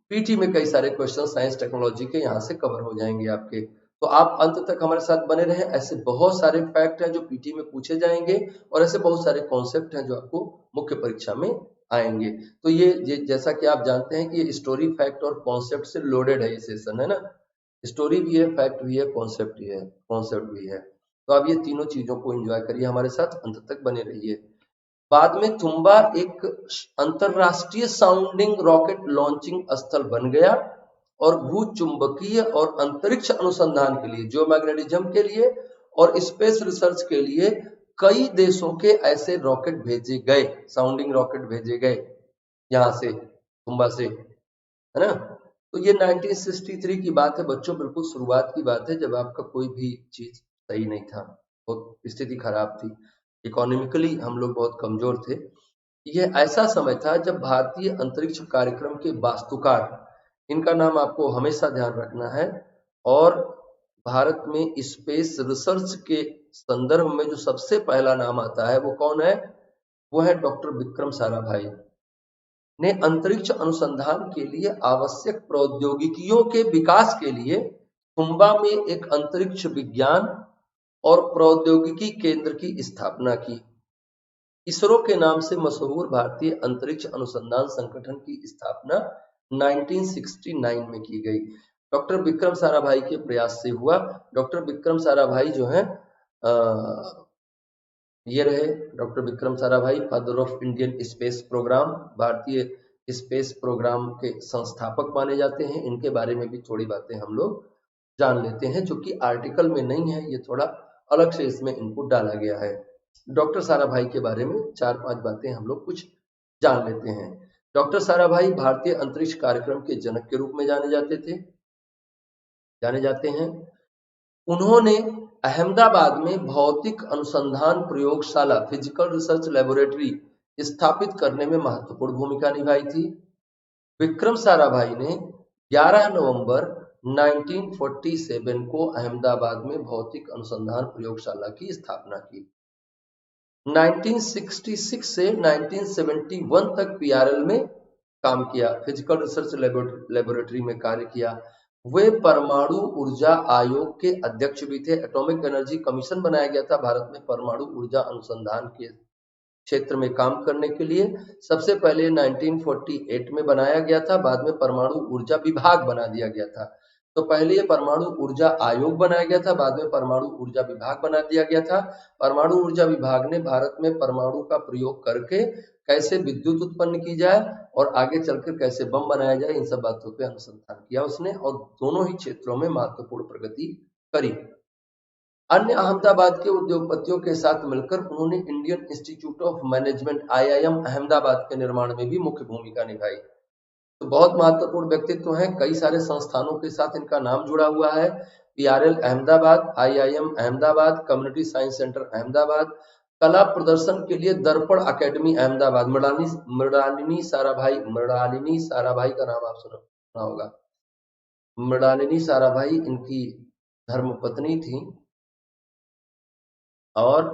पीटी में कई सारे क्वेश्चन साइंस टेक्नोलॉजी के यहाँ से कवर हो जाएंगे आपके। तो आप अंत तक हमारे साथ बने रहें। ऐसे बहुत सारे फैक्ट हैं जो पीटी में पूछे जाएंगे और ऐसे बहुत सारे कॉन्सेप्ट हैं जो आपको मुख्य परीक्षा में आएंगे। तो ये जैसा कि आप जानते हैं कि ये स्टोरी, फैक्ट और कॉन्सेप्ट से लोडेड है ये सेशन, है ना। स्टोरी भी है, फैक्ट भी है, कॉन्सेप्ट भी है। तो आप ये तीनों चीजों को एंजॉय करिए, हमारे साथ अंत तक बने रहिए। बाद में तुम्बा एक अंतरराष्ट्रीय साउंडिंग रॉकेट लॉन्चिंग स्थल बन गया और भूचुंबकीय और अंतरिक्ष अनुसंधान के लिए, जियोमैग्नेटिज्म के लिए और स्पेस रिसर्च के लिए कई देशों के ऐसे रॉकेट भेजे गए, साउंडिंग रॉकेट भेजे गए यहां से, तुम्बा से, है ना। तो ये 1963 की बात है बच्चों, बिल्कुल शुरुआत की बात है, जब आपका कोई भी चीज सही नहीं था, बहुत स्थिति खराब थी, इकोनॉमिकली हम लोग बहुत कमजोर थे। यह ऐसा समय था जब भारतीय अंतरिक्ष कार्यक्रम के वास्तुकार, इनका नाम आपको हमेशा ध्यान रखना है, और भारत में स्पेस रिसर्च के संदर्भ में जो सबसे पहला नाम आता है वो कौन है, वो है डॉक्टर विक्रम साराभाई ने अंतरिक्ष अनुसंधान के लिए आवश्यक प्रौद्योगिकियों के विकास के लिए तुम्बा में एक अंतरिक्ष विज्ञान और प्रौद्योगिकी केंद्र की स्थापना की। इसरो के नाम से मशहूर भारतीय अंतरिक्ष अनुसंधान संगठन की स्थापना 1969 में की गई। डॉक्टर विक्रम साराभाई के प्रयास से हुआ। डॉक्टर विक्रम साराभाई जो है ये रहे doctor Vikram Sarabhai, father of Indian space program, भारतीय स्पेस प्रोग्राम के संस्थापक माने जाते हैं। इनके बारे में भी थोड़ी बातें हम लोग जान लेते हैं, जो कि आर्टिकल में नहीं है, ये थोड़ा अलग से इसमें इनपुट डाला गया है। डॉक्टर साराभाई के बारे में 4-5 बातें हम लोग कुछ जान लेते हैं। डॉक्टर साराभाई भारतीय अंतरिक्ष कार्यक्रम के जनक के रूप में जाने जाते हैं। उन्होंने अहमदाबाद में भौतिक अनुसंधान प्रयोगशाला, फिजिकल रिसर्च लेबोरेटरी स्थापित करने में महत्वपूर्ण भूमिका निभाई थी। विक्रम साराभाई ने 11 नवंबर 1947 को अहमदाबाद में भौतिक अनुसंधान प्रयोगशाला की स्थापना की। 1966 से 1971 तक पीआरएल में काम किया, फिजिकल रिसर्च लेबोरेटरी में कार्य किया। वे परमाणु ऊर्जा आयोग के अध्यक्ष भी थे। एटॉमिक एनर्जी कमीशन बनाया गया था भारत में परमाणु ऊर्जा अनुसंधान के क्षेत्र में काम करने के लिए। सबसे पहले 1948 में बनाया गया था, बाद में परमाणु ऊर्जा विभाग बना दिया गया था। तो पहले ये परमाणु ऊर्जा आयोग बनाया गया था, बाद में परमाणु ऊर्जा विभाग बना दिया गया था। परमाणु ऊर्जा विभाग ने भारत में परमाणु का प्रयोग करके कैसे विद्युत उत्पन्न की जाए और आगे चलकर कैसे बम बनाया जाए, इन सब बातों पे अनुसंधान किया उसने, और दोनों ही क्षेत्रों में महत्वपूर्ण प्रगति करी। अन्य अहमदाबाद के उद्योगपतियों के साथ मिलकर उन्होंने Indian institute of management IIM Ahmedabad के निर्माण में भी मुख्य भूमिका निभाई। तो बहुत महत्वपूर्ण व्यक्तित्व हैं, कई सारे संस्थानों के साथ इनका नाम जुड़ा हुआ है। PRL Ahmedabad, IIM Ahmedabad, community science centre Ahmedabad, कला प्रदर्शन के लिए दर्पण अकेडमी अहमदाबाद। मृणालिनी साराभाई का नाम आप सुना होगा। मृणालिनी साराभाई इनकी धर्मपत्नी थी और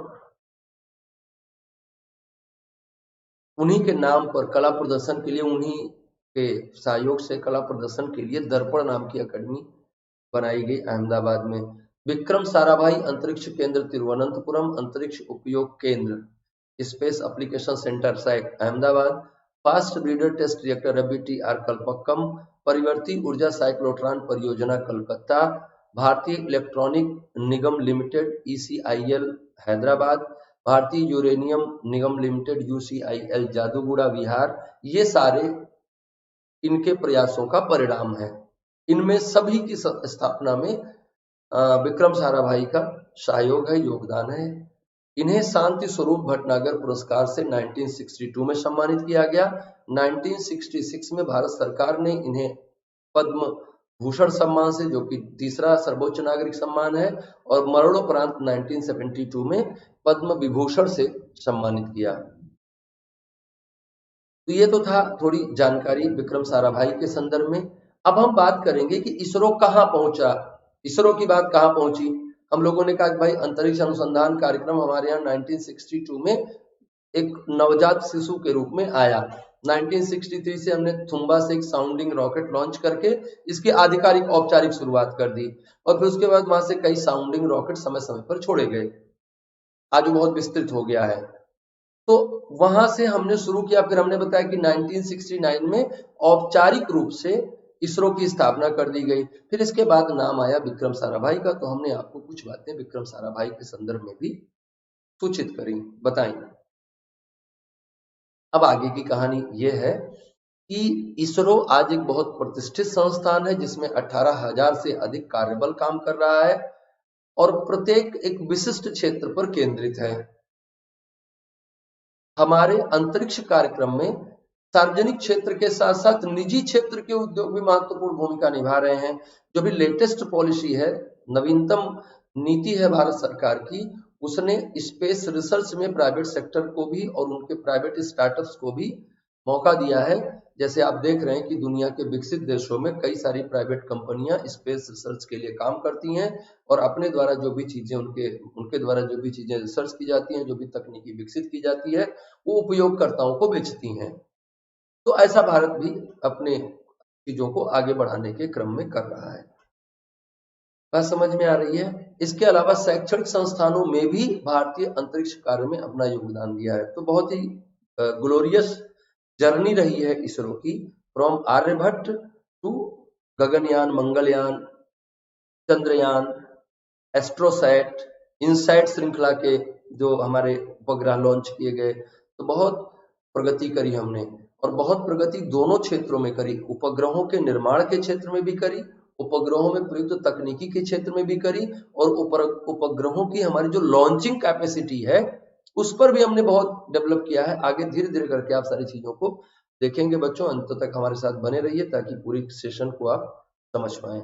उन्हीं के नाम पर कला प्रदर्शन के लिए, उन्हीं के सहयोग से कला प्रदर्शन के लिए दर्पण नाम की अकेडमी बनाई गई अहमदाबाद में। विक्रम साराभाई अंतरिक्ष केंद्र तिरुवनंतपुरम, अंतरिक्ष उपयोग केंद्र space application centre SAC Ahmedabad, fast breeder test reactor FBTR Kalpakkam, परिवर्ती ऊर्जा साइक्लोट्रॉन परियोजना कलकत्ता, भारतीय इलेक्ट्रॉनिक निगम लिमिटेड ECIL हैदराबाद, भारतीय यूरेनियम निगम लिमिटेड UCIL जादूगुड़ा बिहार। ये सारे इनके प्रयासों का परिणाम है। इनमें सभी की स्थापना में विक्रम साराभाई का सहयोग है, योगदान है। इन्हें शांति स्वरूप भटनागर पुरस्कार से 1962 में सम्मानित किया गया। 1966 में भारत सरकार ने इन्हें पद्म भूषण सम्मान से, जो कि तीसरा सर्वोच्च नागरिक सम्मान है, और मरणोपरांत 1972 में पद्म विभूषण से सम्मानित किया। तो ये तो था थोड़ी जानकारी विक्रम साराभाई के संदर्भ में। अब हम बात करेंगे कि इसरो कहाँ पहुंचा, इसरो की बात कहाँ पहुंची। हम लोगों ने कहा कि भाई अंतरिक्ष अनुसंधान कार्यक्रम हमारे यहाँ 1962 में एक नवजात शिशु के रूप में आया। 1963 से हमने थुम्बा से एक साउंडिंग रॉकेट लॉन्च करके इसकी आधिकारिक औपचारिक शुरुआत कर दी, और फिर उसके बाद वहां से कई साउंडिंग रॉकेट समय समय पर छोड़े गए। आज वो बहुत विस्तृत हो गया है। तो वहां से हमने शुरू किया। फिर हमने बताया कि 1969 में औपचारिक रूप से इसरो की स्थापना कर दी गई। फिर इसके बाद नाम आया विक्रम साराभाई का। तो हमने आपको कुछ बातें विक्रम साराभाई के संदर्भ में भी सूचित करी, बताई। अब आगे की कहानी यह है कि इसरो आज एक बहुत प्रतिष्ठित संस्थान है जिसमें 18,000 से अधिक कार्यबल काम कर रहा है और प्रत्येक एक विशिष्ट क्षेत्र पर केंद्रित है। हमारे अंतरिक्ष कार्यक्रम में सार्वजनिक क्षेत्र के साथ साथ निजी क्षेत्र के उद्योग भी महत्वपूर्ण भूमिका निभा रहे हैं। जो भी लेटेस्ट पॉलिसी है, नवीनतम नीति है भारत सरकार की, उसने स्पेस रिसर्च में प्राइवेट सेक्टर को भी और उनके प्राइवेट स्टार्टअप्स को भी मौका दिया है। जैसे आप देख रहे हैं कि दुनिया के विकसित देशों में कई सारी प्राइवेट कंपनियां स्पेस रिसर्च के लिए काम करती हैं और अपने द्वारा जो भी चीजें उनके द्वारा जो भी चीजें रिसर्च की जाती हैं, जो भी तकनीकी विकसित की जाती है, वो उपयोगकर्ताओं को बेचती हैं। तो ऐसा भारत भी अपने चीजों को आगे बढ़ाने के क्रम में कर रहा है। बात समझ में आ रही है? इसके अलावा शैक्षणिक संस्थानों में भी भारतीय अंतरिक्ष कार्य में अपना योगदान दिया है। तो बहुत ही ग्लोरियस जर्नी रही है इसरो की, फ्रॉम आर्यभट्ट टू गगनयान, मंगलयान, चंद्रयान, एस्ट्रोसैट, इनसैट श्रृंखला के जो हमारे उपग्रह लॉन्च किए गए। तो बहुत प्रगति करी हमने, और बहुत प्रगति दोनों क्षेत्रों में करी। उपग्रहों के निर्माण के क्षेत्र में भी करी, उपग्रहों में प्रयुक्त तकनीकी के क्षेत्र में भी करी, और उपग्रहों की हमारी जो लॉन्चिंग कैपेसिटी है उस पर भी हमने बहुत डेवलप किया है। आगे धीरे धीरे करके आप सारी चीजों को देखेंगे बच्चों। अंत तक हमारे साथ बने रहिए ताकि पूरी सेशन को आप समझ पाए।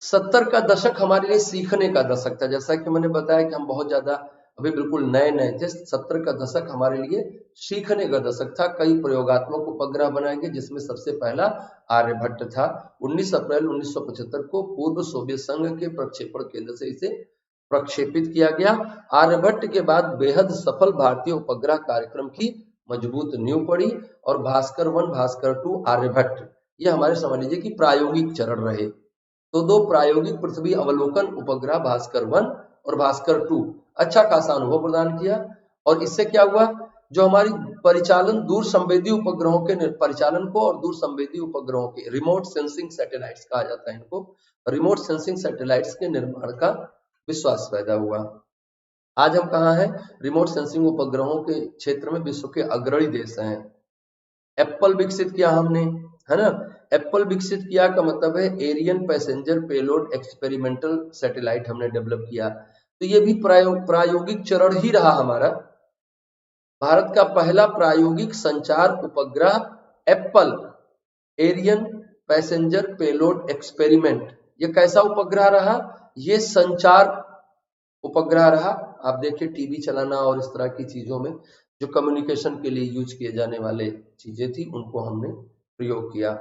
70 का दशक हमारे लिए सीखने का दशक था। जैसा कि मैंने बताया कि हम बहुत ज्यादा अभी बिल्कुल नए नए थे। 70 का दशक हमारे लिए सीखने का दशक था। कई प्रयोगात्मक उपग्रह बनाए गए जिसमें सबसे पहला आर्यभट्ट था। 19 अप्रैल 1975 को पूर्व सोवियत संघ के प्रक्षेपण केंद्र से इसे प्रक्षेपित किया गया। आर्यभट्ट के बाद बेहद सफल भारतीय उपग्रह कार्यक्रम की मजबूत नींव पड़ी, और भास्कर 1, भास्कर 2, आर्यभट्ट, ये हमारे समझ लीजिए कि प्रायोगिक चरण रहे। तो दो प्रायोगिक पृथ्वी अवलोकन उपग्रह भास्कर 1 और भास्कर 2 अच्छा खासा अनुभव प्रदान किया। और इससे क्या हुआ, जो हमारी परिचालन दूर संवेदी उपग्रहों के परिचालन को और दूर संवेदी उपग्रहों के रिमोट सेंसिंग सैटेलाइट्स कहा जाता है इनको, रिमोट सेंसिंग सैटेलाइट्स के निर्माण का विश्वास पैदा हुआ। आज हम कहाँ हैं? रिमोट सेंसिंग उपग्रहों के क्षेत्र में विश्व के अग्रणी देश हैं। एप्पल विकसित किया हमने, है ना। एप्पल विकसित किया का मतलब है Ariane passenger payload experimental satellite हमने डेवलप किया। तो ये भी प्रायोगिक चरण ही रहा हमारा। भारत का पहला प्रायोगिक संचार उपग्रह APPLE Ariane passenger payload experiment, ये कैसा उपग्रह रहा? ये संचार उपग्रह रहा। आप देखिए टीवी चलाना और इस तरह की चीजों में जो कम्युनिकेशन के लिए यूज किए जाने वाले चीजें थी उनको हमने प्रयोग किया।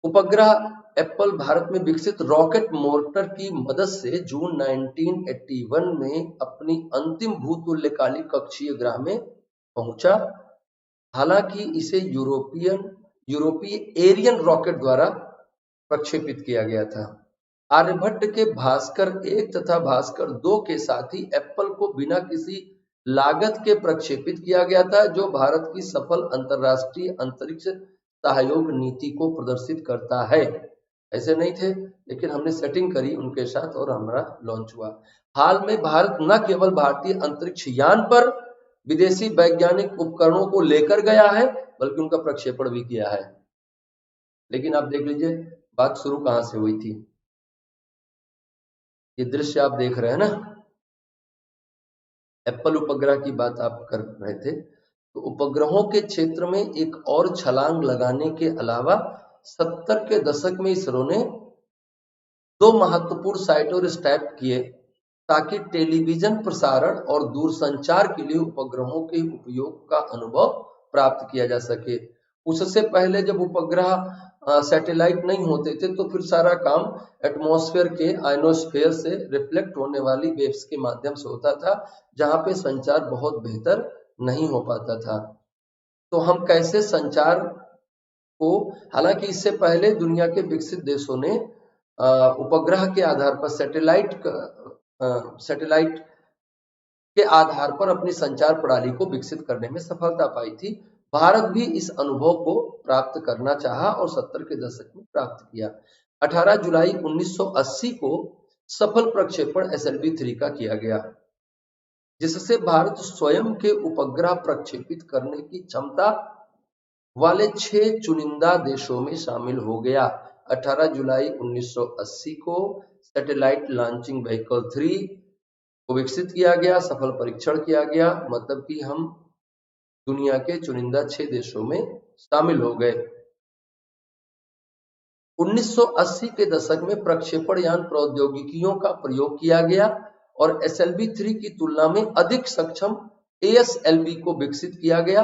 उपग्रह एप्पल भारत में विकसित रॉकेट मोटर की मदद से जून 1981 में अपनी अंतिम भूतुल्यकालिक कक्षीय ग्रह में पहुंचा। हालांकि इसे यूरोपीय एरियन रॉकेट द्वारा प्रक्षेपित किया गया था। आर्यभट्ट के भास्कर 1 तथा भास्कर 2 के साथ ही एप्पल को बिना किसी लागत के प्रक्षेपित किया गया था, जो भारत की सफल अंतरराष्ट्रीय अंतरिक्ष सहयोग नीति को प्रदर्शित करता है। ऐसे नहीं थे, लेकिन हमने सेटिंग करी उनके साथ और हमारा लॉन्च हुआ। हाल में भारत न केवल भारतीय अंतरिक्ष यान पर विदेशी वैज्ञानिक उपकरणों को लेकर गया है, बल्कि उनका प्रक्षेपण भी किया है। लेकिन आप देख लीजिए बात शुरू कहां से हुई थी। ये दृश्य आप देख रहे हैं ना, एप्पल उपग्रह की बात आप कर रहे थे। तो उपग्रहों के क्षेत्र में एक और छलांग लगाने के अलावा 70 के दशक में इसरो ने 2 महत्वपूर्ण साइटों स्टैप किए ताकि टेलीविजन प्रसारण और दूरसंचार के लिए उपग्रहों के उपयोग का अनुभव प्राप्त किया जा सके। उससे पहले जब उपग्रह सैटेलाइट नहीं होते थे तो फिर सारा काम एटमॉस्फेयर के आयनोस्फेयर से रिफ्लेक्ट होने वाली वेव्स के माध्यम से होता था, जहां पे संचार बहुत बेहतर नहीं हो पाता था। तो हम कैसे संचार को, हालांकि इससे पहले दुनिया के विकसित देशों ने उपग्रह के आधार पर सैटेलाइट के आधार पर अपनी संचार प्रणाली को विकसित करने में सफलता पाई थी। भारत भी इस अनुभव को प्राप्त करना चाहा और 70 के दशक में प्राप्त किया। 18 जुलाई 1980 को सफल प्रक्षेपण SLV-3 का किया गया, जिससे भारत स्वयं के उपग्रह प्रक्षेपित करने की क्षमता वाले 6 चुनिंदा देशों में शामिल हो गया। 18 जुलाई 1980 को सैटेलाइट लॉन्चिंग व्हीकल 3 को विकसित किया गया, सफल परीक्षण किया गया, मतलब कि हम दुनिया के चुनिंदा 6 देशों में शामिल हो गए। 1980 के दशक में प्रक्षेपण यान प्रौद्योगिकियों का प्रयोग किया गया और SLV-3 की तुलना में अधिक सक्षम ASLV को विकसित किया गया।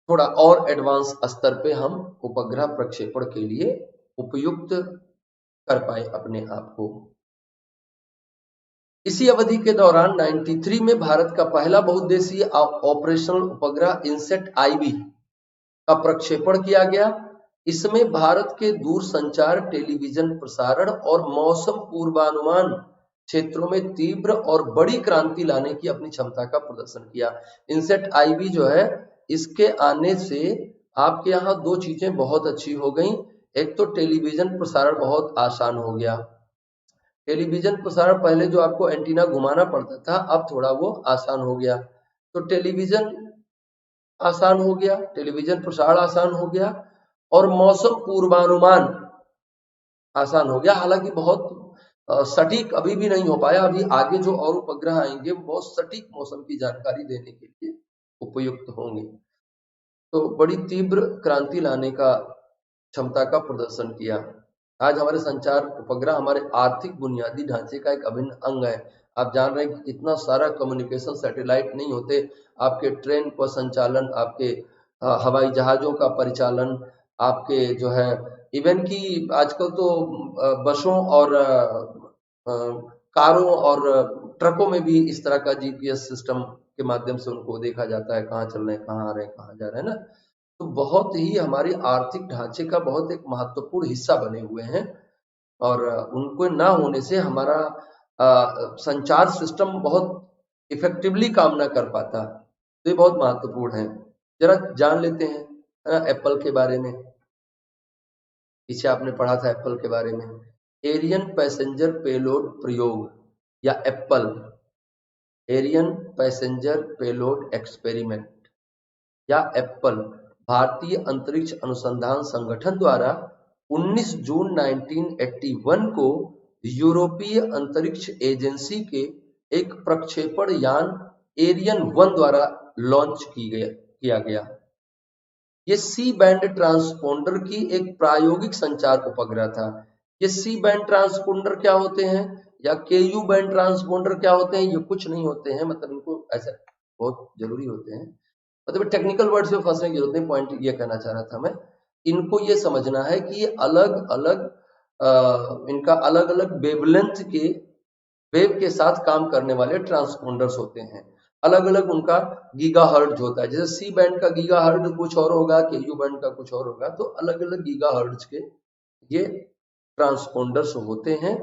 थोड़ा और एडवांस स्तर पे हम उपग्रह प्रक्षेपण के लिए उपयुक्त कर पाए अपने आप को। इसी अवधि के दौरान 93 में भारत का पहला बहुउद्देशीय ऑपरेशनल उपग्रह इनसेट IB का प्रक्षेपण किया गया। इसमें भारत के दूरसंचार, टेलीविजन प्रसारण और मौसम पूर्वानुमान क्षेत्रों में तीव्र और बड़ी क्रांति लाने की अपनी क्षमता का प्रदर्शन किया। इनसेट IB जो है, इसके आने से आपके यहाँ दो चीजें बहुत अच्छी हो गई। एक तो टेलीविजन प्रसारण बहुत आसान हो गया। टेलीविजन प्रसारण पहले जो आपको एंटीना घुमाना पड़ता था, अब थोड़ा वो आसान हो गया। तो टेलीविजन आसान हो गया, टेलीविजन प्रसारण आसान हो गया और मौसम पूर्वानुमान आसान हो गया। हालांकि बहुत सटीक अभी भी नहीं हो पाया। अभी आगे जो और उपग्रह आएंगे वो बहुत सटीक मौसम की जानकारी देने के लिए उपयुक्त होंगे। तो बड़ी तीव्र क्रांति लाने का क्षमता का प्रदर्शन किया। आज हमारे संचार उपग्रह हमारे आर्थिक बुनियादी ढांचे का एक अभिन्न अंग है। आप जान रहे हैं कि कितना सारा कम्युनिकेशन सैटेलाइट नहीं होते, आपके ट्रेन का संचालन, आपके हवाई जहाजों का परिचालन, आपके जो है इवन की आजकल तो बसों और कारों और ट्रकों में भी इस तरह का GPS सिस्टम के माध्यम से उनको देखा जाता है, कहाँ चल रहे हैं, कहाँ आ रहे हैं, कहाँ जा रहे हैं ना। तो बहुत ही हमारी आर्थिक ढांचे का बहुत एक महत्वपूर्ण हिस्सा बने हुए हैं और उनको ना होने से हमारा संचार सिस्टम बहुत इफेक्टिवली काम ना कर पाता। तो ये बहुत महत्वपूर्ण है। जरा जान लेते हैं एप्पल के बारे में। पीछे आपने पढ़ा था एप्पल के बारे में। एरियन पैसेंजर पेलोड प्रयोग या APPLE, Ariane passenger payload experiment या एप्पल, भारतीय अंतरिक्ष अनुसंधान संगठन द्वारा 19 जून 1981 को यूरोपीय अंतरिक्ष एजेंसी के एक प्रक्षेपण यान एरियन 1 द्वारा लॉन्च किया गया। ये सी बैंड ट्रांसपोंडर की एक प्रायोगिक संचार उपग्रह था। ये सी बैंड ट्रांसपोंडर क्या होते हैं या KU बैंड ट्रांसपोंडर क्या होते हैं, ये कुछ नहीं होते हैं, मतलब इनको ऐसा बहुत जरूरी होते हैं, मतलब टेक्निकल वर्ड से फंसने की जरूरत नहीं। पॉइंट ये कहना चाह रहा था मैं, इनको ये समझना है कि ये अलग अलग इनका अलग अलग वेवलेंथ के वेव के साथ काम करने वाले ट्रांसपोंडर्स होते हैं। अलग अलग उनका गीगाहर्ट्ज होता है। जैसे सी बैंड का गीगाहर्ट्ज कुछ और होगा, KU बैंड का कुछ और होगा, तो अलग अलग गीगाहर्ट्ज के ये ट्रांसपोंडर्स होते हैं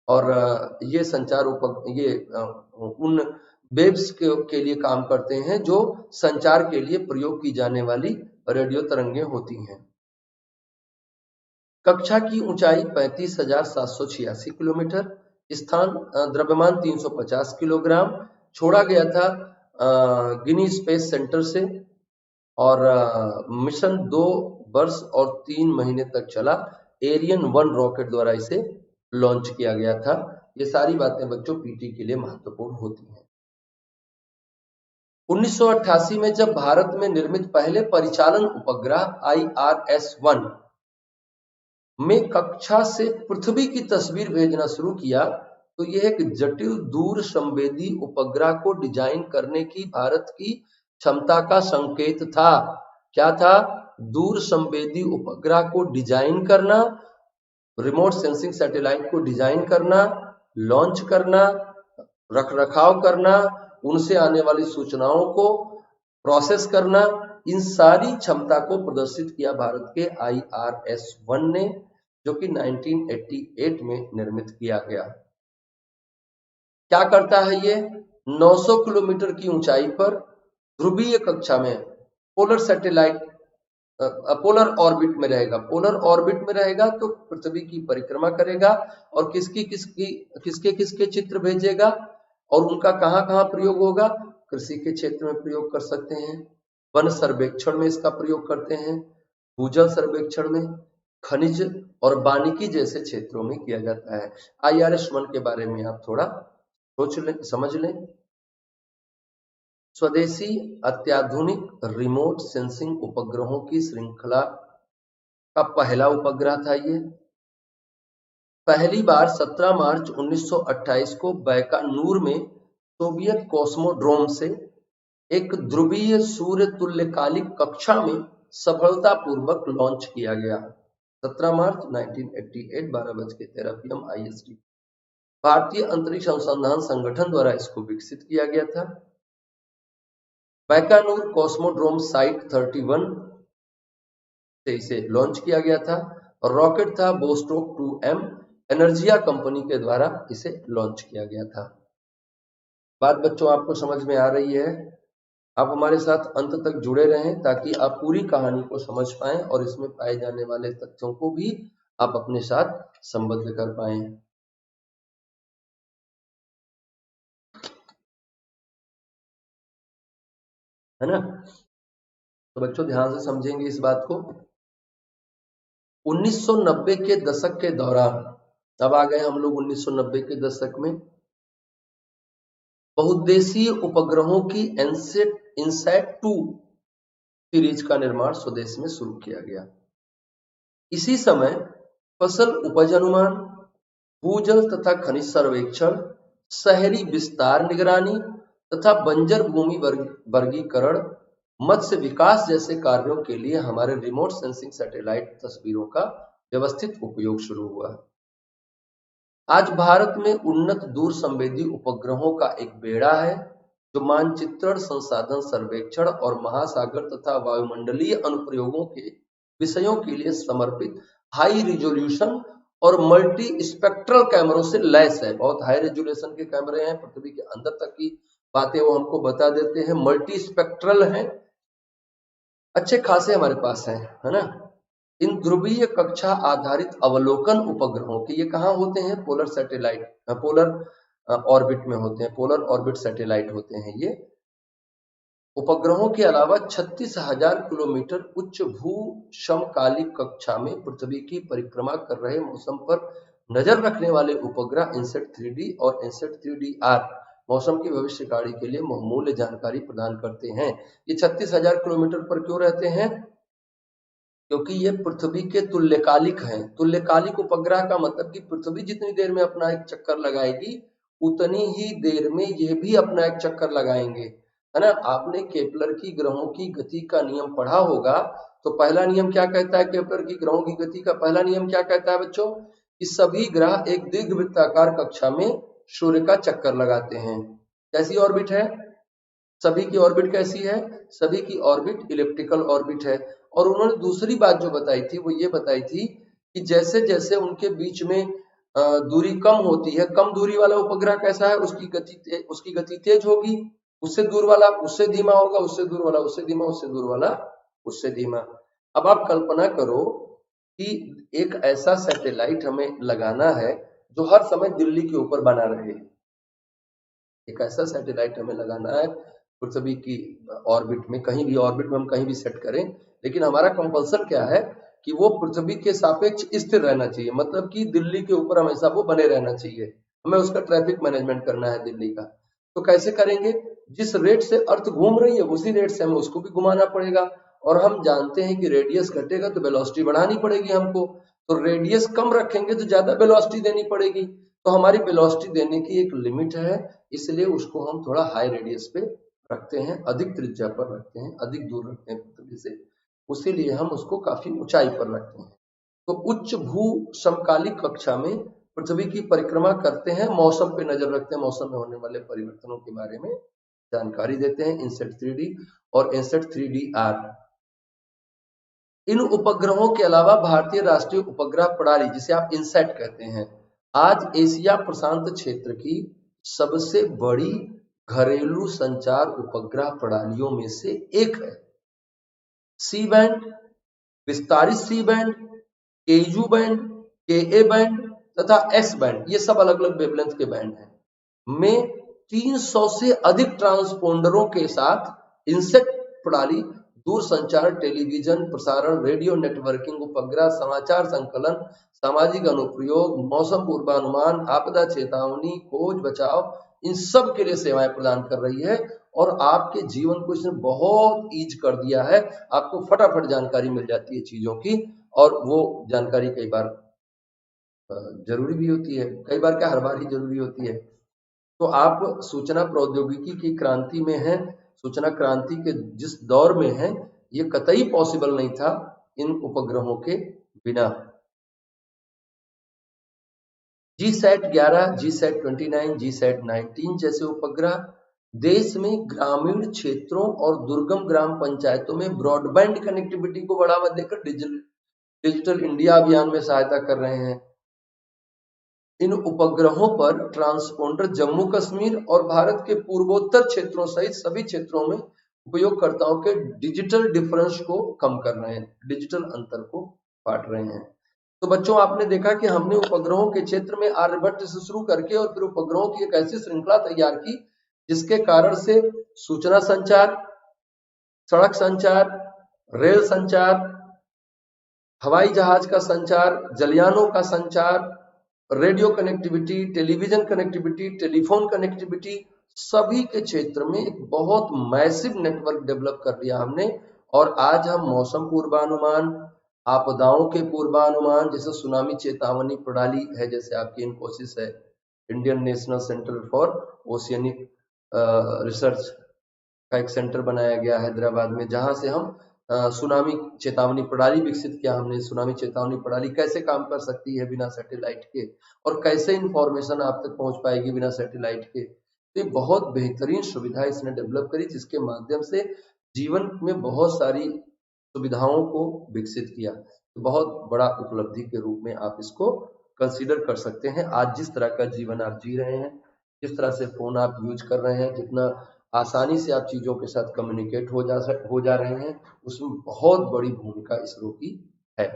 और ये संचार ये उन वेव्स के लिए काम करते हैं जो संचार के लिए प्रयोग की जाने वाली रेडियो तरंगें होती हैं। कक्षा की ऊंचाई 35,786 किलोमीटर, स्थान द्रव्यमान 350 किलोग्राम, छोड़ा गया था गिनी स्पेस सेंटर से और मिशन 2 वर्ष और 3 महीने तक चला। एरियन 1 रॉकेट द्वारा इसे लॉन्च किया गया था। ये सारी बातें बच्चों PT के लिए महत्वपूर्ण होती हैं। 1988 में जब भारत में निर्मित पहले परिचालन उपग्रह IRS-1 में कक्षा से पृथ्वी की तस्वीर भेजना शुरू किया, तो यह एक जटिल दूर संवेदी उपग्रह को डिजाइन करने की भारत की क्षमता का संकेत था। क्या था? दूर संवेदी उपग्रह को डिजाइन करना, रिमोट सेंसिंग सैटेलाइट को डिजाइन करना, लॉन्च करना, रखरखाव करना उनसे आने वाली सूचनाओं को प्रोसेस करना, इन सारी क्षमता को प्रदर्शित किया भारत के IRS-1 ने, जो कि 1988 में निर्मित किया गया। क्या करता है ये? 900 किलोमीटर की ऊंचाई पर ध्रुवीय कक्षा में पोलर सैटेलाइट पोलर ऑर्बिट में रहेगा। पोलर ऑर्बिट में रहेगा तो पृथ्वी की परिक्रमा करेगा और किसके किसके चित्र भेजेगा और उनका कहां कहां प्रयोग होगा? कृषि के क्षेत्र में प्रयोग कर सकते हैं, वन सर्वेक्षण में इसका प्रयोग करते हैं, भूजल सर्वेक्षण में, खनिज और वानिकी जैसे क्षेत्रों में किया जाता है। IRS-1 के बारे में आप थोड़ा सोच लें, समझ लें। स्वदेशी अत्याधुनिक रिमोट सेंसिंग उपग्रहों की श्रृंखला का पहला उपग्रह था ये। पहली बार 17 मार्च 1928 को बैकानूर में सोवियत कॉस्मोड्रोम से एक ध्रुवीय सूर्य तुल्यकालिक कक्षा में सफलतापूर्वक लॉन्च किया गया। 17 मार्च 1988 12:13 PM IST। भारतीय अंतरिक्ष अनुसंधान संगठन द्वारा इसको विकसित किया गया था। बैकानूर कॉस्मोड्रोम साइट 31 से इसे लॉन्च किया गया था और रॉकेट था बोस्टोक 2M, एनर्जिया कंपनी के द्वारा इसे लॉन्च किया गया था। बात बच्चों आपको समझ में आ रही है? आप हमारे साथ अंत तक जुड़े रहें ताकि आप पूरी कहानी को समझ पाएं और इसमें पाए जाने वाले तथ्यों को भी आप अपने साथ संबद्ध कर पाएं। है ना? तो बच्चों ध्यान से समझेंगे इस बात को। 1990 के दशक के दौरान, अब आ गए हम लोग 1990 के दशक में, बहुउद्देशीय उपग्रहों की इनसैट-2 सीरीज का निर्माण स्वदेश में शुरू किया गया। इसी समय फसल उपज अनुमान, भूजल तथा खनिज सर्वेक्षण, शहरी विस्तार निगरानी तथा बंजर भूमि वर्गीकरण, मत्स्य विकास जैसे कार्यों के लिए हमारे रिमोट सेंसिंग सैटेलाइट तस्वीरों का व्यवस्थित उपयोग शुरू हुआ। आज भारत में उन्नत दूर संवेदी उपग्रहों का एक बेड़ा है जो मानचित्रण, संसाधन सर्वेक्षण और महासागर तथा वायुमंडलीय अनुप्रयोगों के विषयों के लिए समर्पित हाई रिजोल्यूशन और मल्टी स्पेक्ट्रल कैमरों से लैस है। बहुत हाई रेजोल्यूशन के कैमरे हैं, पृथ्वी के अंदर तक की बातें वो हमको बता देते हैं, मल्टी स्पेक्ट्रल हैं, अच्छे खासे हमारे पास हैं, है ना। इन ध्रुवीय कक्षा आधारित अवलोकन उपग्रहों के ये कहाँ होते हैं? पोलर सैटेलाइट, पोलर ऑर्बिट में होते हैं, पोलर ऑर्बिट सैटेलाइट होते हैं ये। उपग्रहों के अलावा 36,000 किलोमीटर उच्च भू समकालिक कक्षा में पृथ्वी की परिक्रमा कर रहे मौसम पर नजर रखने वाले उपग्रह इनसेट 3D और इनसेट 3DR मौसम की भविष्यवाणी के लिए बहुमूल्य जानकारी प्रदान करते हैं। ये 36,000 किलोमीटर पर क्यों रहते हैं? क्योंकि ये पृथ्वी के तुल्यकालिक हैं। तुल्यकालिक उपग्रह का मतलब कि पृथ्वी जितनी देर में अपना एक चक्कर लगाएगी उतनी ही देर में ये भी अपना एक चक्कर लगाएंगे, है ना। आपने केपलर की ग्रहों की गति का नियम पढ़ा होगा, तो पहला नियम क्या कहता है? केपलर की ग्रहों की गति का पहला नियम क्या कहता है बच्चों? कि सभी ग्रह एक दीर्घवृत्ताकार कक्षा में सूर्य का चक्कर लगाते हैं। कैसी ऑर्बिट है? सभी की ऑर्बिट कैसी है? सभी की ऑर्बिट इलिप्टिकल ऑर्बिट है। और उन्होंने दूसरी बात जो बताई थी वो ये बताई थी कि जैसे जैसे उनके बीच में दूरी कम होती है, कम दूरी वाला उपग्रह कैसा है? उसकी गति तेज होगी, उससे दूर वाला उससे धीमा होगा, उससे दूर वाला उससे धीमा, उससे दूर वाला उससे धीमा। अब आप कल्पना करो कि एक ऐसा सैटेलाइट हमें लगाना है जो हर समय दिल्ली के ऊपर बना रहे। एक ऐसा सैटेलाइट हमें लगाना है पृथ्वी की ऑर्बिट में, कहीं भी ऑर्बिट में हम कहीं भी सेट करें, लेकिन हमारा कंपल्सन क्या है कि वो पृथ्वी के सापेक्ष स्थिर रहना चाहिए, मतलब कि दिल्ली के ऊपर हमेशा वो बने रहना चाहिए। हमें उसका ट्रैफिक मैनेजमेंट करना है दिल्ली का। तो कैसे करेंगे? जिस रेट से अर्थ घूम रही है उसी रेट से हमें उसको भी घुमाना पड़ेगा। और हम जानते हैं कि रेडियस घटेगा तो वेलोसिटी बढ़ानी पड़ेगी हमको, तो रेडियस कम रखेंगे तो ज्यादा वेलोसिटी देनी पड़ेगी। तो हमारी वेलोसिटी देने की एक लिमिट है, इसलिए उसको हम थोड़ा हाई रेडियस पे रखते हैं, अधिक त्रिज्या पर रखते हैं, अधिक दूर रखते हैं पृथ्वी से, उसीलिए हम उसको काफी ऊंचाई पर रखते हैं। तो उच्च भू समकालिक कक्षा में पृथ्वी की परिक्रमा करते हैं, मौसम पे नजर रखते हैं, मौसम में होने वाले परिवर्तनों के बारे में जानकारी देते हैं, इनसेट 3D और इनसेट 3DR। इन उपग्रहों के अलावा भारतीय राष्ट्रीय उपग्रह प्रणाली, जिसे आप इनसेट कहते हैं, आज एशिया प्रशांत क्षेत्र की सबसे बड़ी घरेलू संचार उपग्रह प्रणालियों में से एक है। सी बैंड, विस्तारित सी बैंड, केयू बैंड, के बैंड तथा एस बैंड, ये सब अलग अलग वेवलेंथ के बैंड हैं, में 300 से अधिक ट्रांसपोंडरों के साथ इनसेट प्रणाली दूरसंचार, टेलीविजन प्रसारण, रेडियो नेटवर्किंग, उपग्रह समाचार संकलन, सामाजिक अनुप्रयोग, मौसम पूर्वानुमान, आपदा चेतावनी, खोज बचाव, इन सब के लिए सेवाएं प्रदान कर रही है। और आपके जीवन को इसने बहुत ईज कर दिया है, आपको फटाफट जानकारी मिल जाती है चीजों की, और वो जानकारी कई बार जरूरी भी होती है, कई बार क्या हर बार ही जरूरी होती है। तो आप सूचना प्रौद्योगिकी की क्रांति में हैं, सूचना क्रांति के जिस दौर में हैं, ये कतई पॉसिबल नहीं था इन उपग्रहों के बिना। जीसैट 11, जीसैट 29, जीसैट 19 जैसे उपग्रह देश में ग्रामीण क्षेत्रों और दुर्गम ग्राम पंचायतों में ब्रॉडबैंड कनेक्टिविटी को बढ़ावा देकर डिजिटल इंडिया अभियान में सहायता कर रहे हैं। इन उपग्रहों पर ट्रांसपोंडर जम्मू कश्मीर और भारत के पूर्वोत्तर क्षेत्रों सहित सभी क्षेत्रों में उपयोगकर्ताओं के डिजिटल डिफरेंस को कम कर रहे हैं, डिजिटल अंतर को काट रहे हैं। तो बच्चों, आपने देखा कि हमने उपग्रहों के क्षेत्र में आर्यभट्ट से शुरू करके और फिर उपग्रहों की एक ऐसी श्रृंखला तैयार की जिसके कारण से सूचना संचार, सड़क संचार, रेल संचार, हवाई जहाज का संचार, जलयानों का संचार, radio connectivity, television connectivity, telephone connectivity, सभी के क्षेत्र में एक बहुत मैसिव नेटवर्क डेवलप कर लिया हमने। और आज हम मौसम पूर्वानुमान, आपदाओं के पूर्वानुमान, जैसे सुनामी चेतावनी प्रणाली है, जैसे आपकी इन्फोसिस है, Indian national centre for oceanic research का एक सेंटर बनाया गया हैदराबाद में, जहां से हम सुनामी चेतावनी प्रणाली विकसित किया हमने। सुनामी चेतावनी प्रणाली कैसे काम कर सकती है बिना सैटेलाइट के, और कैसे इंफॉर्मेशन आप तक पहुंच पाएगी बिना सैटेलाइट के। तो ये बहुत बेहतरीन सुविधा इसने डेवलप करी, जिसके माध्यम से जीवन में बहुत सारी सुविधाओं को विकसित किया। तो बहुत बड़ा उपलब्धि के रूप में आप इसको कंसीडर कर सकते हैं। आज जिस तरह का जीवन आप जी रहे हैं, जिस तरह से फोन आप यूज कर रहे हैं, जितना आसानी से आप चीजों के साथ कम्युनिकेट हो जा रहे हैं, उसमें बहुत बड़ी भूमिका इसरो की है।